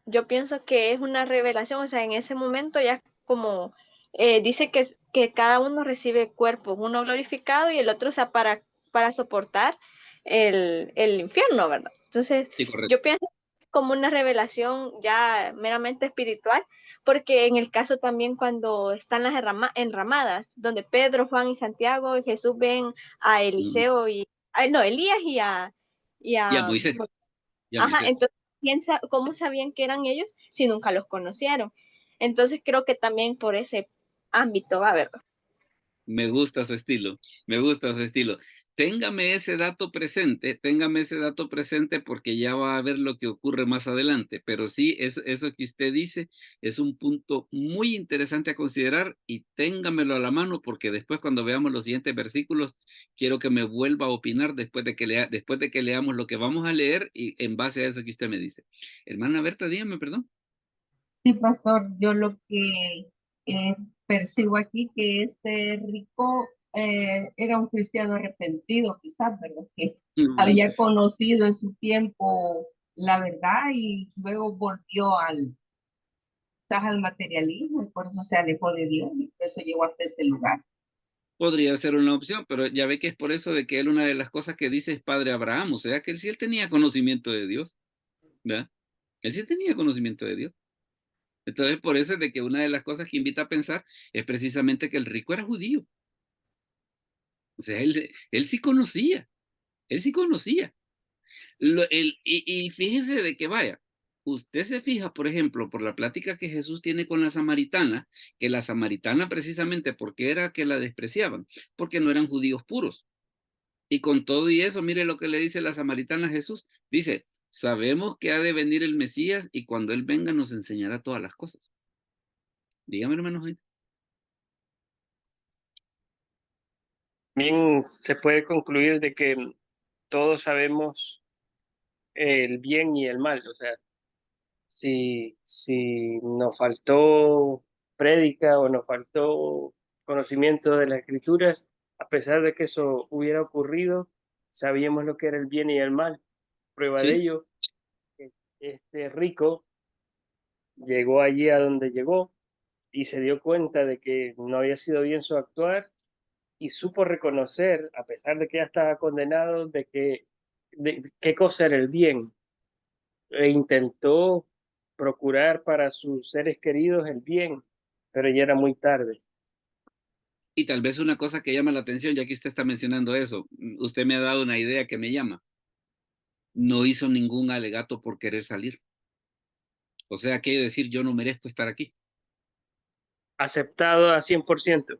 yo pienso que es una revelación, o sea, en ese momento ya como dice que cada uno recibe cuerpo, uno glorificado y el otro, o sea, para soportar el infierno, ¿verdad? Entonces, Sí, correcto. yo pienso como una revelación ya meramente espiritual, porque en el caso también cuando están las enramadas, donde Pedro, Juan y Santiago y Jesús ven a Mm. Eliseo no, Elías y Y a a Moisés, y a ajá, Moisés. entonces, ¿cómo sabían que eran ellos si nunca los conocieron? Entonces creo que también por ese ámbito va, ¿verdad? Me gusta su estilo, me gusta su estilo. Téngame ese dato presente porque ya va a ver lo que ocurre más adelante. Pero sí, eso que usted dice es un punto muy interesante a considerar y téngamelo a la mano porque después cuando veamos los siguientes versículos, quiero que me vuelva a opinar después de que leamos lo que vamos a leer y en base a eso que usted me dice. Hermana Berta, dígame, perdón. Sí, pastor, yo lo que eh, percibo aquí que este rico era un cristiano arrepentido, quizás, ¿verdad? Que Mm. había conocido en su tiempo la verdad y luego volvió quizás al materialismo y por eso se alejó de Dios y por eso llegó hasta ese lugar. Podría ser una opción, pero ya ve que es por eso de que él una de las cosas que dice es padre Abraham, o sea que él tenía conocimiento de Dios, ¿verdad? Él sí tenía conocimiento de Dios. Entonces, por eso es de que una de las cosas que invita a pensar es precisamente que el rico era judío. O sea, él sí conocía, él sí conocía. Y fíjese de que vaya, usted se fija, por ejemplo, por la plática que Jesús tiene con la samaritana, que la samaritana precisamente, ¿por qué era que la despreciaban? Porque no eran judíos puros. Y con todo y eso, mire lo que le dice la samaritana a Jesús. Dice, sabemos que ha de venir el Mesías y cuando Él venga nos enseñará todas las cosas. Dígame, hermano Jaime. Bien, se puede concluir de que todos sabemos el bien y el mal. O sea, si nos faltó prédica o nos faltó conocimiento de las escrituras, a pesar de que eso hubiera ocurrido, sabíamos lo que era el bien y el mal. Prueba de ¿Sí? ello, que este rico llegó allí a donde llegó y se dio cuenta de que no había sido bien su actuar y supo reconocer, a pesar de que ya estaba condenado, de qué cosa era el bien e intentó procurar para sus seres queridos el bien, pero ya era muy tarde. Y tal vez una cosa que llama la atención, ya que usted está mencionando eso, usted me ha dado una idea que me llama. No hizo ningún alegato por querer salir. O sea, quiere decir, yo no merezco estar aquí. Aceptado a 100%.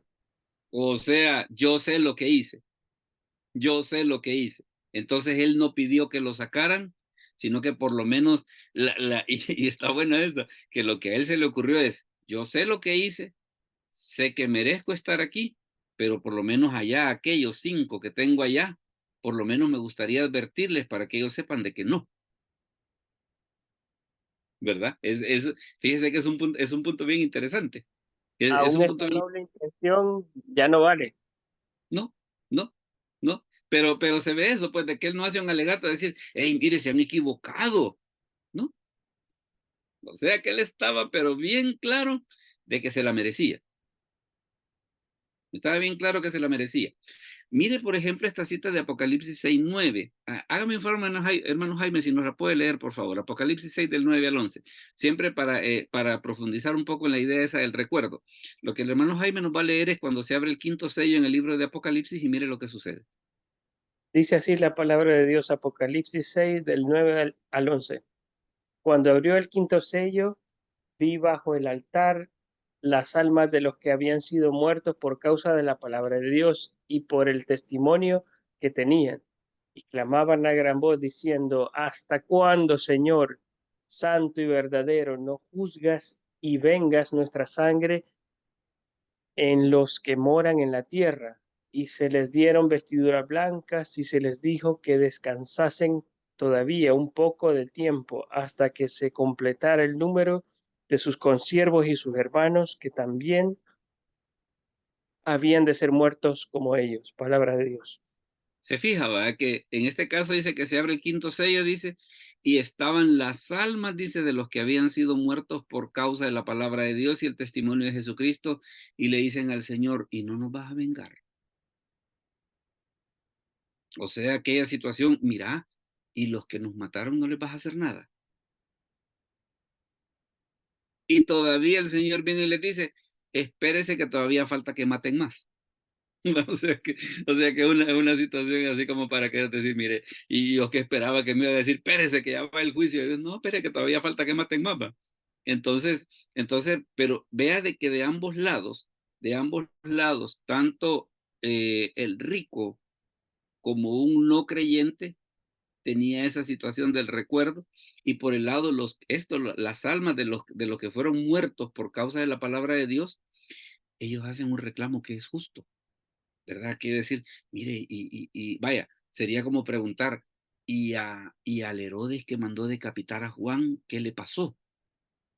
O sea, yo sé lo que hice. Yo sé lo que hice. Entonces él no pidió que lo sacaran, sino que por lo menos, y está buena eso, que lo que a él se le ocurrió es, yo sé lo que hice, sé que merezco estar aquí, pero por lo menos allá, aquellos 5 que tengo allá, por lo menos me gustaría advertirles para que ellos sepan de que no, ¿verdad? Fíjese que es un punto bien interesante. Es Aún un punto esta bien. noble intención ya no vale. No, no, no. Pero se ve eso, pues, de que él no hace un alegato de decir, hey, mire, se han equivocado, ¿no? O sea que él estaba, pero bien claro de que se la merecía. Estaba bien claro que se la merecía. Mire, por ejemplo, esta cita de Apocalipsis 6:9. Hágame un favor, hermano Jaime, si nos la puede leer, por favor. Apocalipsis 6 del 9 al 11. Siempre para profundizar un poco en la idea esa del recuerdo. Lo que el hermano Jaime nos va a leer es cuando se abre el 5.º sello en el libro de Apocalipsis y mire lo que sucede. Dice así la palabra de Dios, Apocalipsis 6, del 9 al 11. Cuando abrió el quinto sello, vi bajo el altar las almas de los que habían sido muertos por causa de la palabra de Dios y por el testimonio que tenían. Y clamaban a gran voz diciendo, ¿hasta cuándo, Señor, santo y verdadero, no juzgas y vengas nuestra sangre en los que moran en la tierra? Y se les dieron vestiduras blancas y se les dijo que descansasen todavía un poco de tiempo hasta que se completara el número de sus consiervos y sus hermanos, que también habían de ser muertos como ellos. Palabra de Dios. Se fija, ¿verdad? Que en este caso dice que se abre el quinto sello, dice, y estaban las almas, dice, de los que habían sido muertos por causa de la palabra de Dios y el testimonio de Jesucristo, y le dicen al Señor, ¿y no nos vas a vengar? O sea, aquella situación, mira, y los que nos mataron no les vas a hacer nada. Y todavía el Señor viene y les dice, espérese que todavía falta que maten más. O sea que una situación así como para querer decir, mire, y yo que esperaba que me iba a decir, espérese que ya va el juicio. Y yo, no, espere que todavía falta que maten más. Va". Entonces, pero vea de que de ambos lados, tanto el rico como un no creyente tenía esa situación del recuerdo, y por el lado las almas de los que fueron muertos por causa de la palabra de Dios, ellos hacen un reclamo que es justo, ¿verdad? Quiere decir, mire, y vaya, sería como preguntar, y al Herodes que mandó decapitar a Juan, ¿qué le pasó?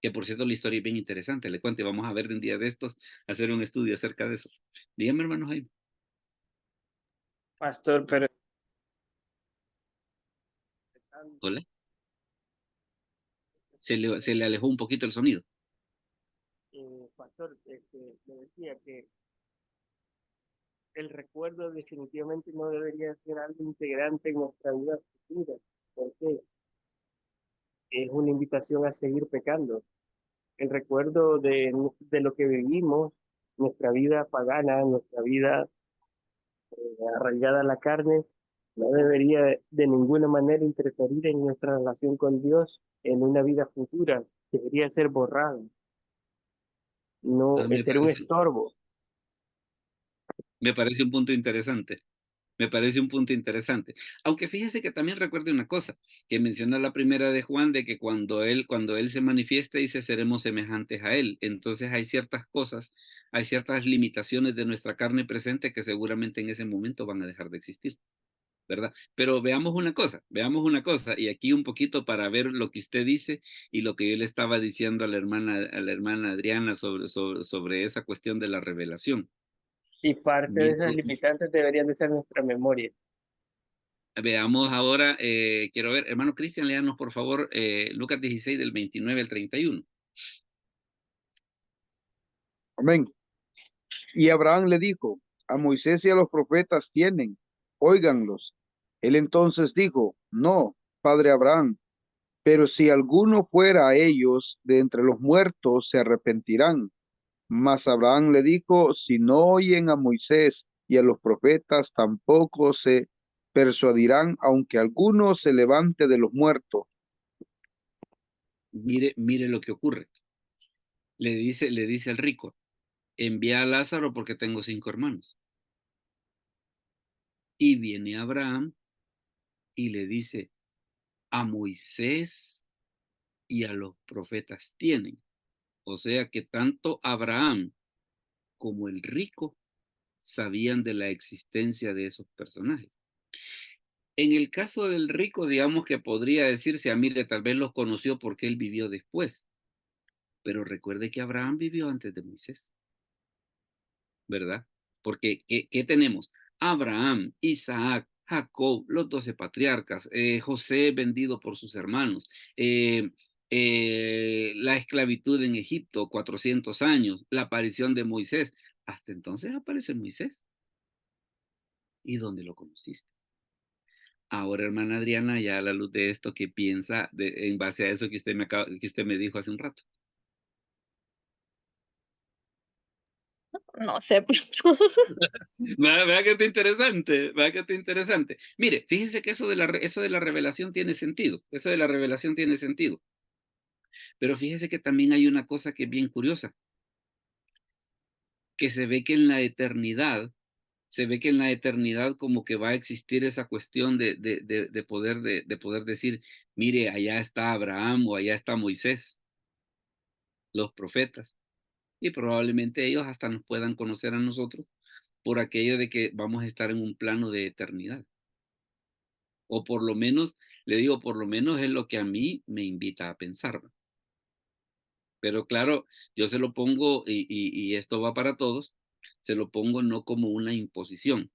Que por cierto la historia es bien interesante, le cuento, y vamos a ver de un día de estos, hacer un estudio acerca de eso. Dígame, hermano Jaime. Pastor, pero Hola. Se le alejó un poquito el sonido. pastor, le decía que el recuerdo definitivamente no debería ser algo integrante en nuestra vida futura, porque es una invitación a seguir pecando. El recuerdo de lo que vivimos, nuestra vida pagana, nuestra vida arraigada a la carne, no debería de ninguna manera interferir en nuestra relación con Dios en una vida futura. Debería ser borrado, no Me ser un parece, estorbo. me parece un punto interesante. Me parece un punto interesante. Aunque fíjese que también recuerde una cosa, que menciona la primera de Juan, de que cuando él se manifieste, dice, seremos semejantes a él. Entonces hay ciertas cosas, hay ciertas limitaciones de nuestra carne presente que seguramente en ese momento van a dejar de existir, ¿verdad? Pero veamos una cosa, y aquí un poquito para ver lo que usted dice y lo que yo le estaba diciendo a la hermana Adriana sobre esa cuestión de la revelación. Y parte de esas Mire, limitantes deberían de ser nuestra memoria. veamos ahora, quiero ver, hermano Cristian, léanos por favor Lucas 16 del 29 al 31. Amén. Y Abraham le dijo, a Moisés y a los profetas tienen, óiganlos. Él entonces dijo, no, padre Abraham, pero si alguno fuera a ellos de entre los muertos, se arrepentirán. Mas Abraham le dijo, si no oyen a Moisés y a los profetas, tampoco se persuadirán, aunque alguno se levante de los muertos. Mire lo que ocurre. Le dice el rico, envía a Lázaro porque tengo 5 hermanos. Y viene Abraham y le dice, a Moisés y a los profetas tienen. O sea que tanto Abraham como el rico sabían de la existencia de esos personajes. En el caso del rico, digamos que podría decirse, mire, tal vez los conoció porque él vivió después, pero recuerde que Abraham vivió antes de Moisés, ¿verdad? Porque, ¿qué tenemos? Abraham, Isaac, Jacob, los 12 patriarcas, José vendido por sus hermanos, la esclavitud en Egipto, 400 años, la aparición de Moisés. Hasta entonces aparece Moisés. ¿Y dónde lo conociste? Ahora, hermana Adriana, ya a la luz de esto, ¿qué piensa en base a eso que usted me dijo hace un rato? No sé, pues. Vea que está interesante, vea que está interesante. Mire, fíjese que eso de la revelación tiene sentido, eso de la revelación tiene sentido. Pero fíjese que también hay una cosa que es bien curiosa, que se ve que en la eternidad, como que va a existir esa cuestión de poder decir, mire, allá está Abraham o allá está Moisés, los profetas, y probablemente ellos hasta nos puedan conocer a nosotros por aquello de que vamos a estar en un plano de eternidad. O por lo menos, le digo, por lo menos es lo que a mí me invita a pensar. Pero claro, yo se lo pongo, y esto va para todos, se lo pongo no como una imposición,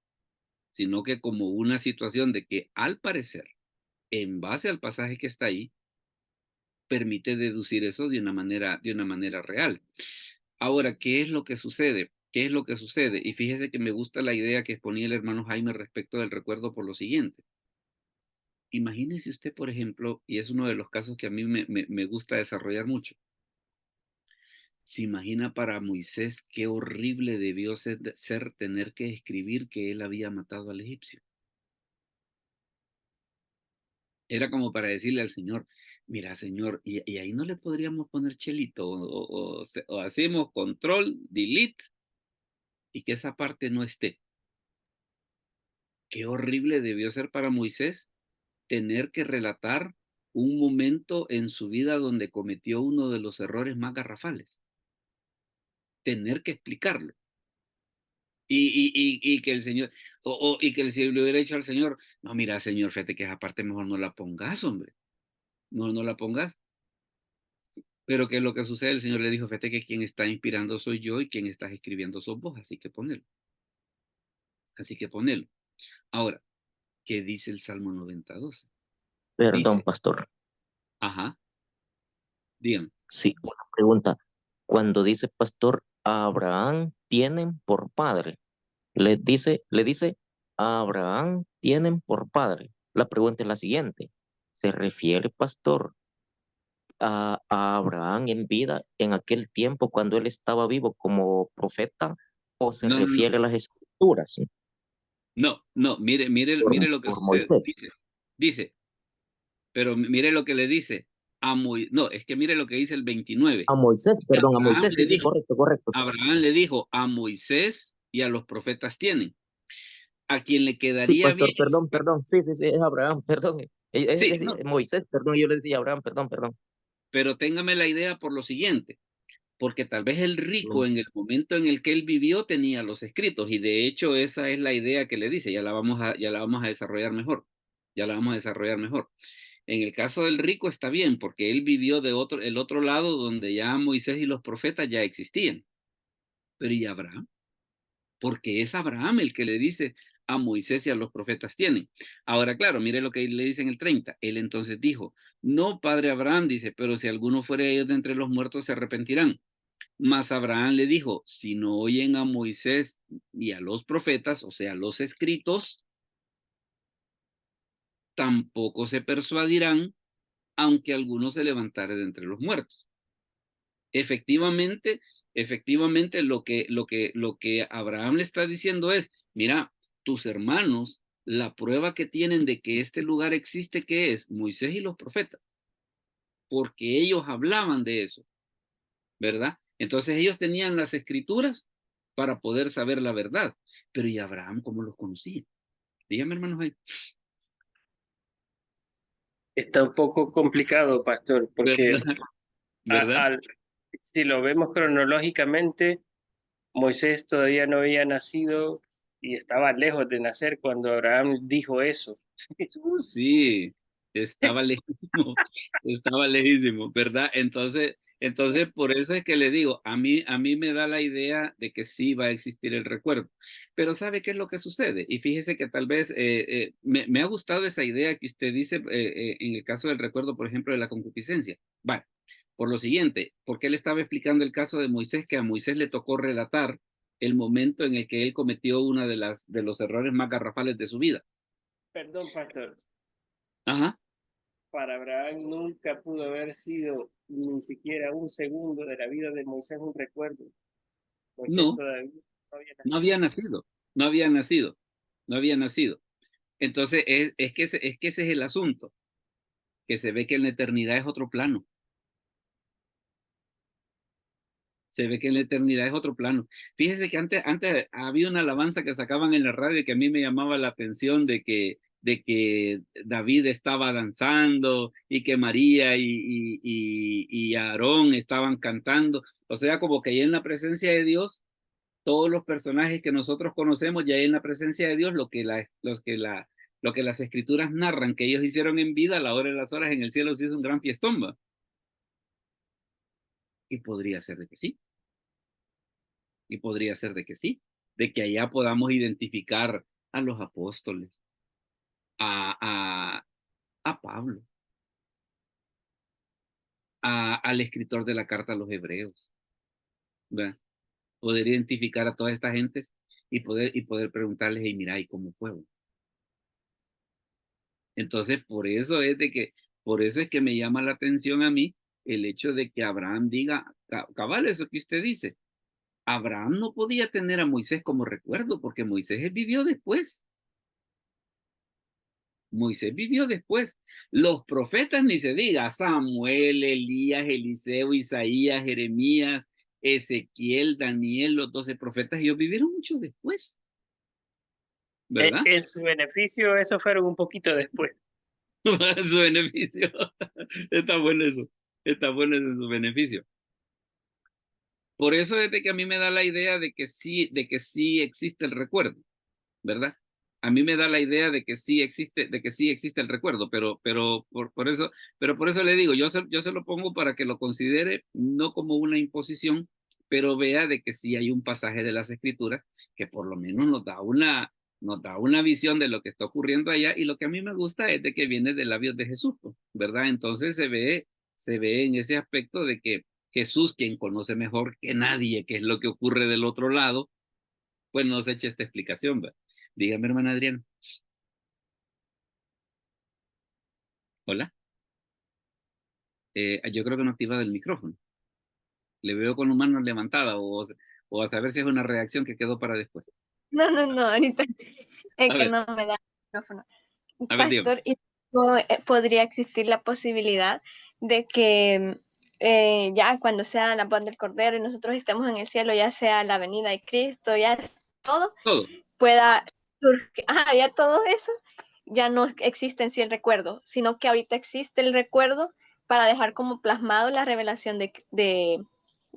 sino que como una situación de que al parecer, en base al pasaje que está ahí, permite deducir eso de una manera real. Ahora, ¿qué es lo que sucede? ¿Qué es lo que sucede? Y fíjese que me gusta la idea que exponía el hermano Jaime respecto del recuerdo por lo siguiente. Imagínese usted, por ejemplo, y es uno de los casos que a mí me gusta desarrollar mucho. Se imagina para Moisés qué horrible debió ser tener que escribir que él había matado al egipcio. Era como para decirle al Señor, mira, Señor, y ahí no le podríamos poner chelito, o hacemos control, delete, y que esa parte no esté. Qué horrible debió ser para Moisés tener que relatar un momento en su vida donde cometió uno de los errores más garrafales. Tener que explicarlo. Y que el Señor, y que el Señor le hubiera dicho al Señor, no, mira, Señor, fíjate que esa parte mejor no la pongas, hombre. Mejor no la pongas. Pero que lo que sucede, el Señor le dijo, fíjate que quien está inspirando soy yo y quien estás escribiendo sos vos, así que ponelo. Así que ponelo. Ahora, ¿qué dice el Salmo 92? Perdón, Dice, pastor. ajá, dígame. Sí, una pregunta. Cuando dice pastor, a Abraham tienen por padre. Le dice, a Abraham tienen por padre. La pregunta es la siguiente. ¿Se refiere, pastor, a Abraham en vida en aquel tiempo cuando él estaba vivo como profeta o se No, no, no, refiere a las escrituras, ¿sí? no, mire lo que Por sucede. Moisés? Dice, pero mire lo que le dice a Moisés. No, es que mire lo que dice el 29. A Moisés, perdón, a Abraham Moisés, sí, le sí, dijo, correcto, correcto. Abraham le dijo, a Moisés y a los profetas tienen. A quien le Sí, quedaría bien. pastor, perdón, sí, sí, sí, es Abraham, perdón. Sí, Es no, Moisés, perdón, yo le decía Abraham, perdón. pero téngame la idea por lo siguiente, porque tal vez el rico Mm. en el momento en el que él vivió tenía los escritos, y de hecho esa es la idea que le dice, ya la vamos a desarrollar mejor, ya la vamos a desarrollar mejor. En el caso del rico está bien, porque él vivió el otro lado donde ya Moisés y los profetas ya existían. Pero ¿y Abraham? Porque es Abraham el que le dice a Moisés y a los profetas tienen. Ahora, claro, mire lo que le dice en el 30. Él entonces dijo, no, padre Abraham, dice, pero si alguno fuera ellos de entre los muertos se arrepentirán. Mas Abraham le dijo, si no oyen a Moisés y a los profetas, o sea, los escritos, tampoco se persuadirán, aunque alguno se levantare de entre los muertos. Efectivamente, lo que Abraham le está diciendo es, mira, tus hermanos, la prueba que tienen de que este lugar existe, ¿qué es? Moisés y los profetas, porque ellos hablaban de eso, ¿verdad? Entonces ellos tenían las escrituras para poder saber la verdad, pero ¿y Abraham cómo los conocía? Dígame, hermanos, ahí. Está un poco complicado, pastor, porque ¿Verdad? ¿Verdad? si lo vemos cronológicamente, Moisés todavía no había nacido y estaba lejos de nacer cuando Abraham dijo eso. Sí, estaba lejísimo, ¿verdad? Entonces por eso es que le digo, a mí me da la idea de que sí va a existir el recuerdo, pero ¿sabe qué es lo que sucede? Y fíjese que tal vez me ha gustado esa idea que usted dice en el caso del recuerdo, por ejemplo, de la concupiscencia. Vale, por lo siguiente, porque él estaba explicando el caso de Moisés, que a Moisés le tocó relatar el momento en el que él cometió uno de los errores más garrafales de su vida. Perdón, pastor. Ajá. Para Abraham nunca pudo haber sido ni siquiera un segundo de la vida de Moisés un recuerdo. Moisés No, todavía no había no había nacido. nacido, no había nacido, no había nacido. Entonces, es que ese es el asunto, que se ve que en la eternidad es otro plano. Se ve que en la eternidad es otro plano. Fíjese que antes había una alabanza que sacaban en la radio que a mí me llamaba la atención de que David estaba danzando y que María y Aarón estaban cantando. O sea, como que ahí en la presencia de Dios todos los personajes que nosotros conocemos ya en la presencia de Dios, lo que las escrituras narran que ellos hicieron en vida, a la hora de las horas en el cielo se hizo un gran fiestón, ¿va? Y podría ser de que sí. Y podría ser de que sí. De que allá podamos identificar a los apóstoles, a, a Pablo, al escritor de la carta a los hebreos, ¿verdad? Poder identificar a toda esta gente y poder preguntarles, y mira, ¿y cómo fue? Entonces, por eso es que me llama la atención a mí el hecho de que Abraham diga, cabal, eso que usted dice, Abraham no podía tener a Moisés como recuerdo, porque Moisés vivió después. Moisés vivió después. Los profetas ni se diga, Samuel, Elías, Eliseo, Isaías, Jeremías, Ezequiel, Daniel, los 12 profetas, ellos vivieron mucho después, ¿verdad? En su beneficio, eso fueron un poquito después. En su beneficio. Está bueno eso. Está bueno eso en su beneficio. Por eso es de que a mí me da la idea de que sí existe el recuerdo, ¿verdad? A mí me da la idea de que sí existe el recuerdo, pero por eso le digo, yo se lo pongo para que lo considere no como una imposición, pero vea de que sí hay un pasaje de las Escrituras que por lo menos nos da una visión de lo que está ocurriendo allá, y lo que a mí me gusta es de que viene de labios de Jesús, ¿verdad? Entonces se ve en ese aspecto de que Jesús, quien conoce mejor que nadie qué es lo que ocurre del otro lado, pues nos echa esta explicación, ¿va? Dígame, hermana Adriana. Hola. Yo creo que no ha activado el micrófono. Le veo con mano levantada, o a saber si es una reacción que quedó para después. No, ahorita es A que ver, no me da el micrófono. dígame. Pastor, ¿y no, podría existir la posibilidad de que ya cuando sea la voz del Cordero y nosotros estemos en el cielo, ya sea la venida de Cristo, ya todo, Todo. pueda surgir, ya todo eso, ya no existe en sí el recuerdo, sino que ahorita existe el recuerdo para dejar como plasmado la revelación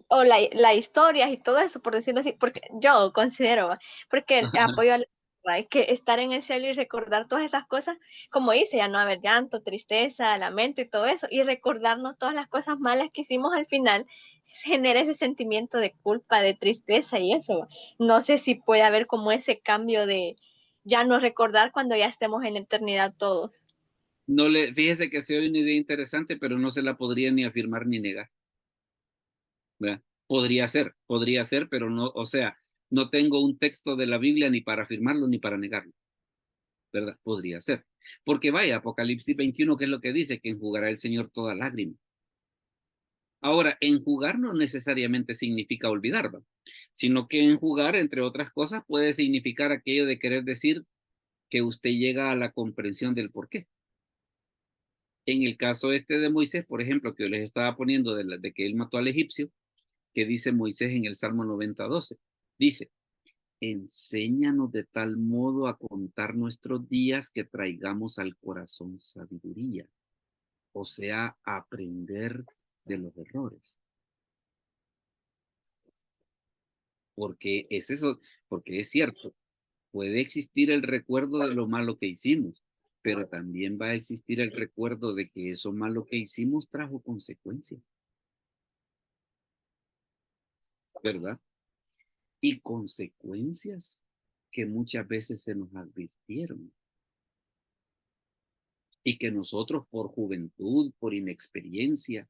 o la historia y todo eso, por decirlo así, porque yo considero, porque el apoyo al hay que estar en el cielo y recordar todas esas cosas, como dice, ya no haber llanto, tristeza, lamento y todo eso, y recordarnos todas las cosas malas que hicimos al final, genera ese sentimiento de culpa, de tristeza y eso. No sé si puede haber como ese cambio de ya no recordar cuando ya estemos en la eternidad todos. Fíjese que se oye una idea interesante, pero no se la podría ni afirmar ni negar, ¿verdad? Podría ser, pero no, o sea, no tengo un texto de la Biblia ni para afirmarlo ni para negarlo, ¿verdad? Podría ser. Porque vaya, Apocalipsis 21, ¿qué es lo que dice? Que enjugará el Señor toda lágrima. Ahora, enjugar no necesariamente significa olvidar, ¿va? Sino que enjugar, entre otras cosas, puede significar aquello de querer decir que usted llega a la comprensión del por qué. En el caso este de Moisés, por ejemplo, que yo les estaba poniendo de que él mató al egipcio, que dice Moisés en el Salmo 90:12, dice, enséñanos de tal modo a contar nuestros días que traigamos al corazón sabiduría, o sea, aprender de los errores. Porque es eso, porque es cierto, puede existir el recuerdo de lo malo que hicimos, pero también va a existir el recuerdo de que eso malo que hicimos trajo consecuencias, ¿verdad? Y consecuencias que muchas veces se nos advirtieron y que nosotros por juventud, por inexperiencia,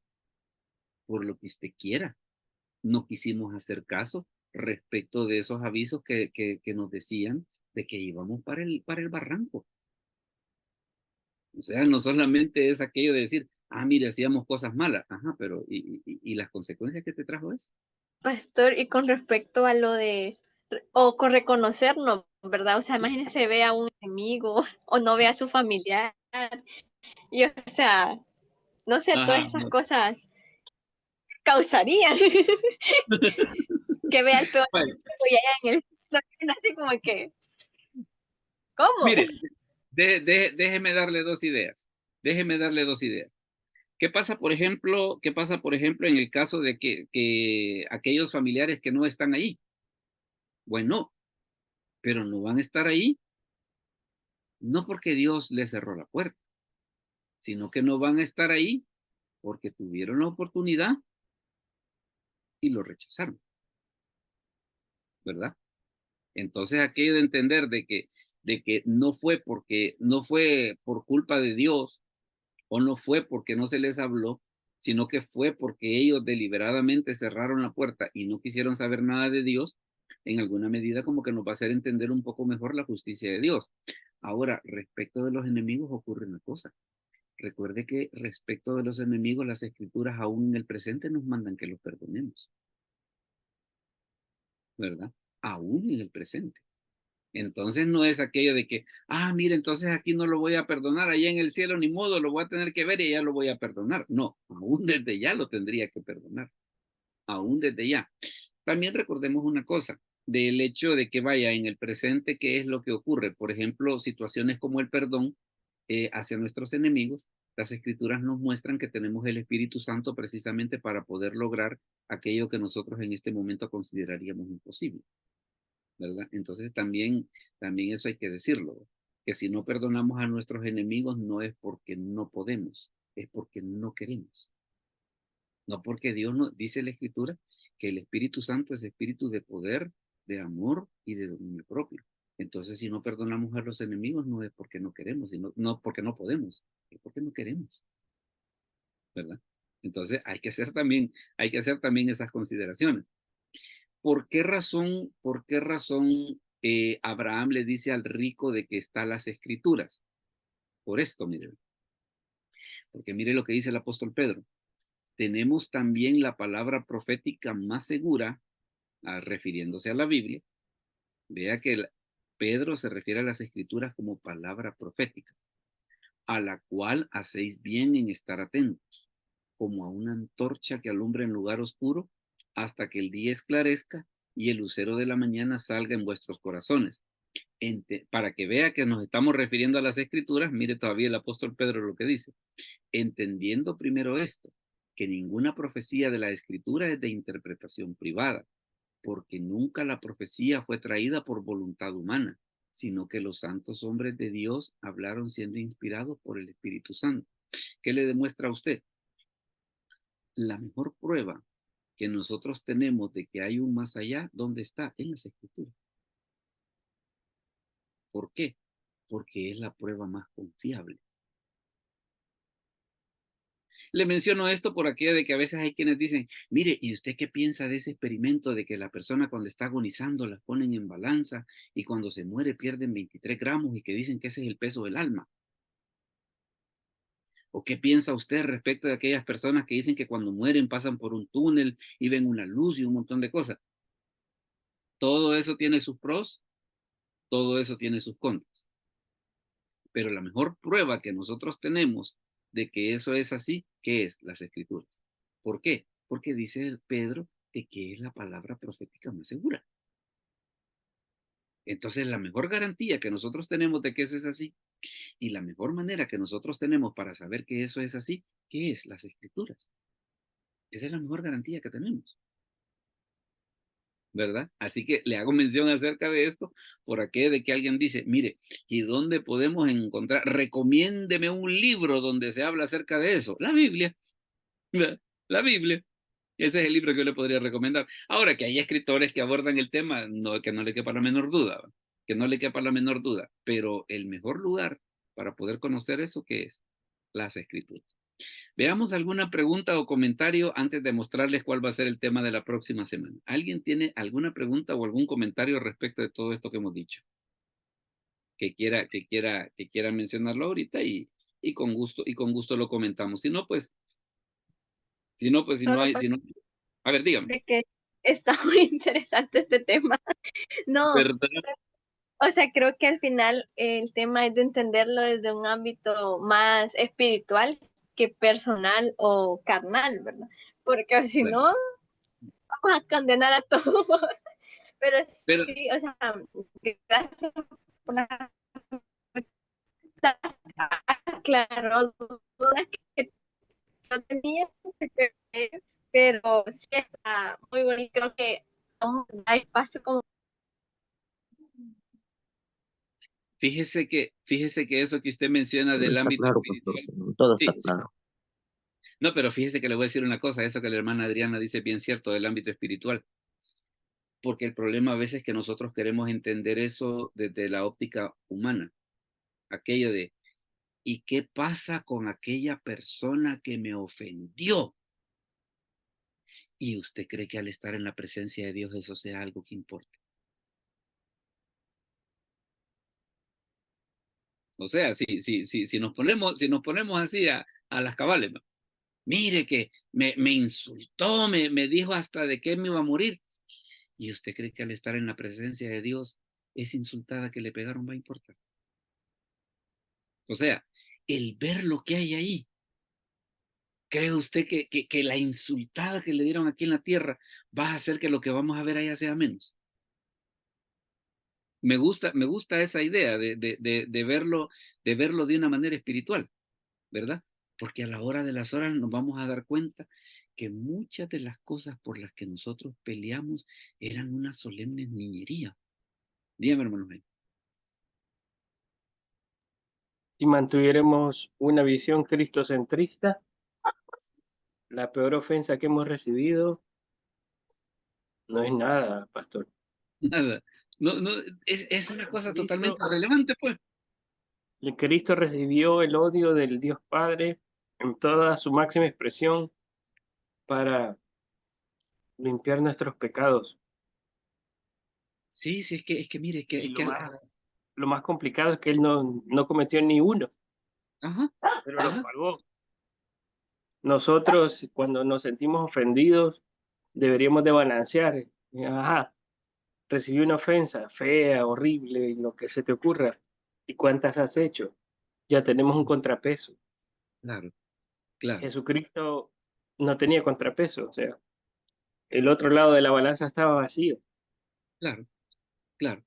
por lo que usted quiera, no quisimos hacer caso respecto de esos avisos que nos decían de que íbamos para el barranco. O sea, no solamente es aquello de decir, mire, hacíamos cosas malas, pero ¿y las consecuencias que te trajo eso? Pastor, y con respecto a lo de, o con reconocernos, ¿verdad? O sea, imagínese, ve a un enemigo o no ve a su familiar. Y, o sea, no sé, todas esas No. cosas causarían que vea el peor Vale. y allá en el así como que, ¿cómo? Mire, déjeme darle dos ideas. Déjeme darle dos ideas. ¿Qué pasa, por ejemplo, en el caso de que aquellos familiares que no están ahí? Bueno, pero no van a estar ahí, no porque Dios les cerró la puerta, sino que no van a estar ahí porque tuvieron la oportunidad y lo rechazaron, ¿verdad? Entonces aquello de entender de que no fue por culpa de Dios, o no fue porque no se les habló, sino que fue porque ellos deliberadamente cerraron la puerta y no quisieron saber nada de Dios, en alguna medida como que nos va a hacer entender un poco mejor la justicia de Dios. Ahora, respecto de los enemigos ocurre una cosa. Recuerde que respecto de los enemigos, las escrituras aún en el presente nos mandan que los perdonemos, ¿verdad? Aún en el presente. Entonces no es aquello de que, mira, entonces aquí no lo voy a perdonar, allá en el cielo ni modo, lo voy a tener que ver y ya lo voy a perdonar. No, aún desde ya lo tendría que perdonar, aún desde ya. También recordemos una cosa, del hecho de que vaya en el presente, ¿qué es lo que ocurre? Por ejemplo, situaciones como el perdón hacia nuestros enemigos, las escrituras nos muestran que tenemos el Espíritu Santo precisamente para poder lograr aquello que nosotros en este momento consideraríamos imposible, ¿verdad? Entonces también eso hay que decirlo, que si no perdonamos a nuestros enemigos no es porque no podemos, es porque no queremos. No porque Dios nos dice la Escritura que el Espíritu Santo es espíritu de poder, de amor y de dominio propio. Entonces, si no perdonamos a los enemigos, no es porque no queremos, sino no porque no podemos, es porque no queremos, ¿verdad? Entonces, hay que hacer también esas consideraciones. ¿Por qué razón Abraham le dice al rico de que están las Escrituras? Por esto, miren. Porque mire lo que dice el apóstol Pedro. Tenemos también la palabra profética más segura, refiriéndose a la Biblia. Vea que Pedro se refiere a las Escrituras como palabra profética, a la cual hacéis bien en estar atentos, como a una antorcha que alumbra en lugar oscuro, hasta que el día esclarezca y el lucero de la mañana salga en vuestros corazones. Para que vea que nos estamos refiriendo a las Escrituras, mire todavía el apóstol Pedro lo que dice. Entendiendo primero esto, que ninguna profecía de la Escritura es de interpretación privada, porque nunca la profecía fue traída por voluntad humana, sino que los santos hombres de Dios hablaron siendo inspirados por el Espíritu Santo. ¿Qué le demuestra a usted? La mejor prueba que nosotros tenemos de que hay un más allá, ¿dónde está? En las Escrituras. ¿Por qué? Porque es la prueba más confiable. Le menciono esto por aquello de que a veces hay quienes dicen, mire, ¿y usted qué piensa de ese experimento de que la persona cuando está agonizando la ponen en balanza y cuando se muere pierden 23 gramos y que dicen que ese es el peso del alma? ¿O qué piensa usted respecto de aquellas personas que dicen que cuando mueren pasan por un túnel y ven una luz y un montón de cosas? Todo eso tiene sus pros, todo eso tiene sus contras. Pero la mejor prueba que nosotros tenemos de que eso es así, ¿qué es? Las Escrituras. ¿Por qué? Porque dice Pedro de que es la palabra profética más segura. Entonces, la mejor garantía que nosotros tenemos de que eso es así y la mejor manera que nosotros tenemos para saber que eso es así, ¿qué es? Las Escrituras. Esa es la mejor garantía que tenemos, ¿verdad? Así que le hago mención acerca de esto por aquello de que alguien dice, mire, ¿y dónde podemos encontrar? Recomiéndeme un libro donde se habla acerca de eso. La Biblia. La Biblia. Ese es el libro que yo le podría recomendar. Ahora, que hay escritores que abordan el tema, no, que no le quepa la menor duda, ¿va? Que no le quepa la menor duda. Pero el mejor lugar para poder conocer eso, ¿qué es? Las Escrituras. Veamos alguna pregunta o comentario antes de mostrarles cuál va a ser el tema de la próxima semana. ¿Alguien tiene alguna pregunta o algún comentario respecto de todo esto que hemos dicho? Que quiera mencionarlo ahorita y con gusto lo comentamos. Si no, pues, si no, Solo hay, a ver, dígame. de que está muy interesante este tema. No, ¿Verdad? o sea, creo que al final el tema es de entenderlo desde un ámbito más espiritual que personal o carnal, ¿verdad? Porque si Claro. no, vamos a condenar a todos. Pero Pero, sí, o sea, gracias por la aclaró dudas que yo tenía, pero sí está muy bonito. Creo que vamos a dar espacio como fíjese que eso que usted menciona Todo del está ámbito claro, pastor. espiritual, Todo está sí, claro. No, pero fíjese que le voy a decir una cosa, eso que la hermana Adriana dice bien cierto del ámbito espiritual, porque el problema a veces es que nosotros queremos entender eso desde la óptica humana, aquello de, ¿y qué pasa con aquella persona que me ofendió? ¿Y usted cree que al estar en la presencia de Dios eso sea algo que importe? O sea, si nos ponemos así a las cabales, ¿no? Mire que me insultó, me dijo hasta de qué me iba a morir. ¿Y usted cree que al estar en la presencia de Dios, esa insultada que le pegaron va a importar? O sea, el ver lo que hay ahí, ¿cree usted que la insultada que le dieron aquí en la tierra va a hacer que lo que vamos a ver allá sea menos? Me gusta esa idea de verlo de una manera espiritual, ¿verdad? Porque a la hora de las horas nos vamos a dar cuenta que muchas de las cosas por las que nosotros peleamos eran una solemne niñería. Dígame, hermano. Si mantuviéramos una visión cristocentrista, la peor ofensa que hemos recibido no es nada, pastor. Nada. No, no, es una cosa Cristo, totalmente irrelevante, pues. el Cristo recibió el odio del Dios Padre en toda su máxima expresión para limpiar nuestros pecados. Sí, sí, es que mire, Y lo más complicado es que él no cometió ni uno, ajá, pero lo ajá, pagó. Nosotros, cuando nos sentimos ofendidos, deberíamos de balancear. Ajá, recibí una ofensa fea, horrible, y lo que se te ocurra. ¿Y cuántas has hecho? Ya tenemos un contrapeso. claro, claro, Jesucristo no tenía contrapeso, o sea, el otro lado de la balanza estaba vacío. claro, claro.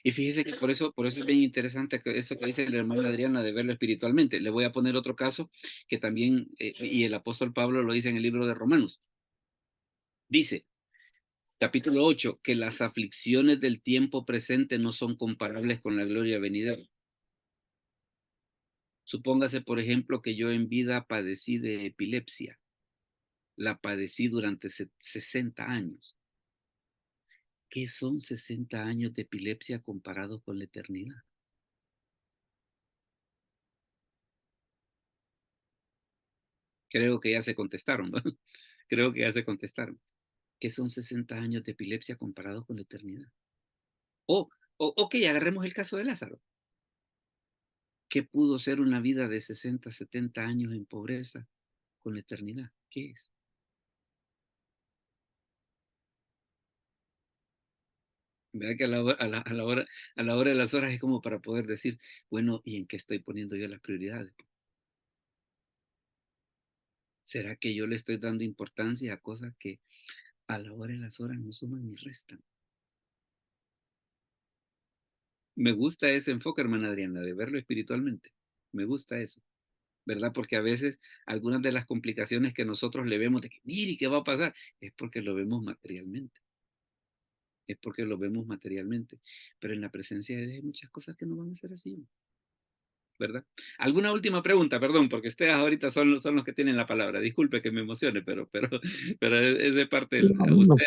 Y fíjese que por eso es bien interesante eso que dice la hermana Adriana de verlo espiritualmente. Le voy a poner otro caso que también, y el apóstol Pablo lo dice en el libro de Romanos. Dice, capítulo 8, que las aflicciones del tiempo presente no son comparables con la gloria venidera. Supóngase, por ejemplo, que yo en vida padecí de epilepsia. La padecí durante 60 años. ¿Qué son 60 años de epilepsia comparados con la eternidad? Creo que ya se contestaron, ¿no? Creo que ya se contestaron. ¿Qué son 60 años de epilepsia comparados con la eternidad? O, ok, agarremos el caso de Lázaro. ¿Qué pudo ser una vida de 60, 70 años en pobreza con la eternidad? ¿Qué es? ¿Verdad que a la hora de las horas es como para poder decir, bueno, ¿y en qué estoy poniendo yo las prioridades? ¿Será que yo le estoy dando importancia a cosas que a la hora de las horas no suman ni restan? Me gusta ese enfoque, hermana Adriana, de verlo espiritualmente. Me gusta eso, ¿verdad? Porque a veces algunas de las complicaciones que nosotros le vemos de que, mire, ¿qué va a pasar? Es porque lo vemos materialmente. Es porque lo vemos materialmente. Pero en la presencia de Dios hay muchas cosas que no van a ser así, ¿verdad? ¿Alguna última pregunta? Perdón, porque ustedes ahorita son los que tienen la palabra. Disculpe que me emocione, pero es de parte de No, no, usted.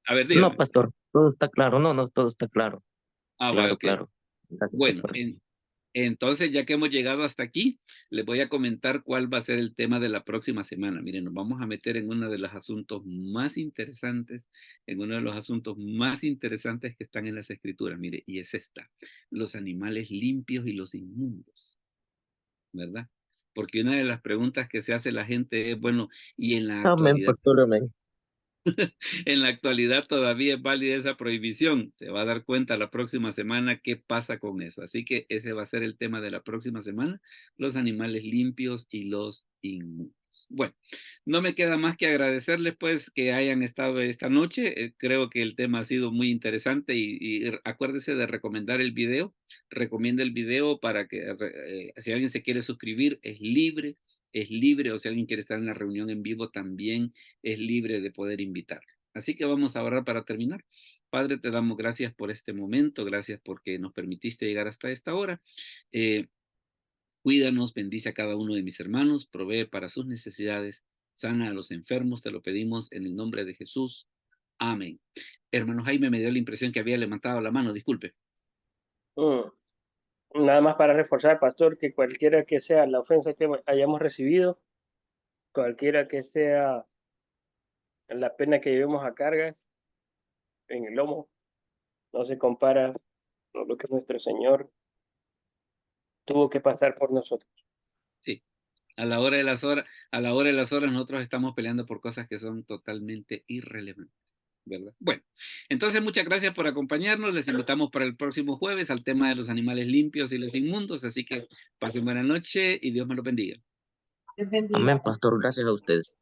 A ver, no, dígame. pastor, todo está claro, no, no, todo está claro, Ah, bueno, claro, ok. claro. Gracias, Bueno, pastor. entonces, ya que hemos llegado hasta aquí, les voy a comentar cuál va a ser el tema de la próxima semana. Miren, nos vamos a meter en uno de los asuntos más interesantes, en uno de los asuntos más interesantes que están en las escrituras, mire, y es esta, los animales limpios y los inmundos, ¿verdad? Porque una de las preguntas que se hace la gente es, bueno, ¿y en la Amén, actualidad? pastor, amén. En la actualidad todavía es válida esa prohibición. Se va a dar cuenta la próxima semana qué pasa con eso. Así que ese va a ser el tema de la próxima semana, los animales limpios y los inmundos. Bueno, no me queda más que agradecerles pues que hayan estado esta noche. Creo que el tema ha sido muy interesante y acuérdese de recomendar el video. Recomienda el video para que si alguien se quiere suscribir, es libre, o si alguien quiere estar en la reunión en vivo también es libre de poder invitar. Así que vamos a orar para terminar. Padre, te damos gracias por este momento, gracias porque nos permitiste llegar hasta esta hora. Eh, Cuídanos, bendice a cada uno de mis hermanos, provee para sus necesidades, sana a los enfermos, te lo pedimos en el nombre de Jesús. Amén. Hermano Jaime, me dio la impresión que había levantado la mano, disculpe. Nada más para reforzar, pastor, que cualquiera que sea la ofensa que hayamos recibido, cualquiera que sea la pena que llevemos a cargas en el lomo, no se compara con lo que nuestro Señor tuvo que pasar por nosotros. Sí. A la hora de las horas nosotros estamos peleando por cosas que son totalmente irrelevantes, ¿verdad? Bueno, entonces muchas gracias por acompañarnos. Les invitamos para el próximo jueves al tema de los animales limpios y los inmundos. Así que pasen buena noche y Dios me lo bendiga. Dios bendiga. Amén, pastor. Gracias a ustedes.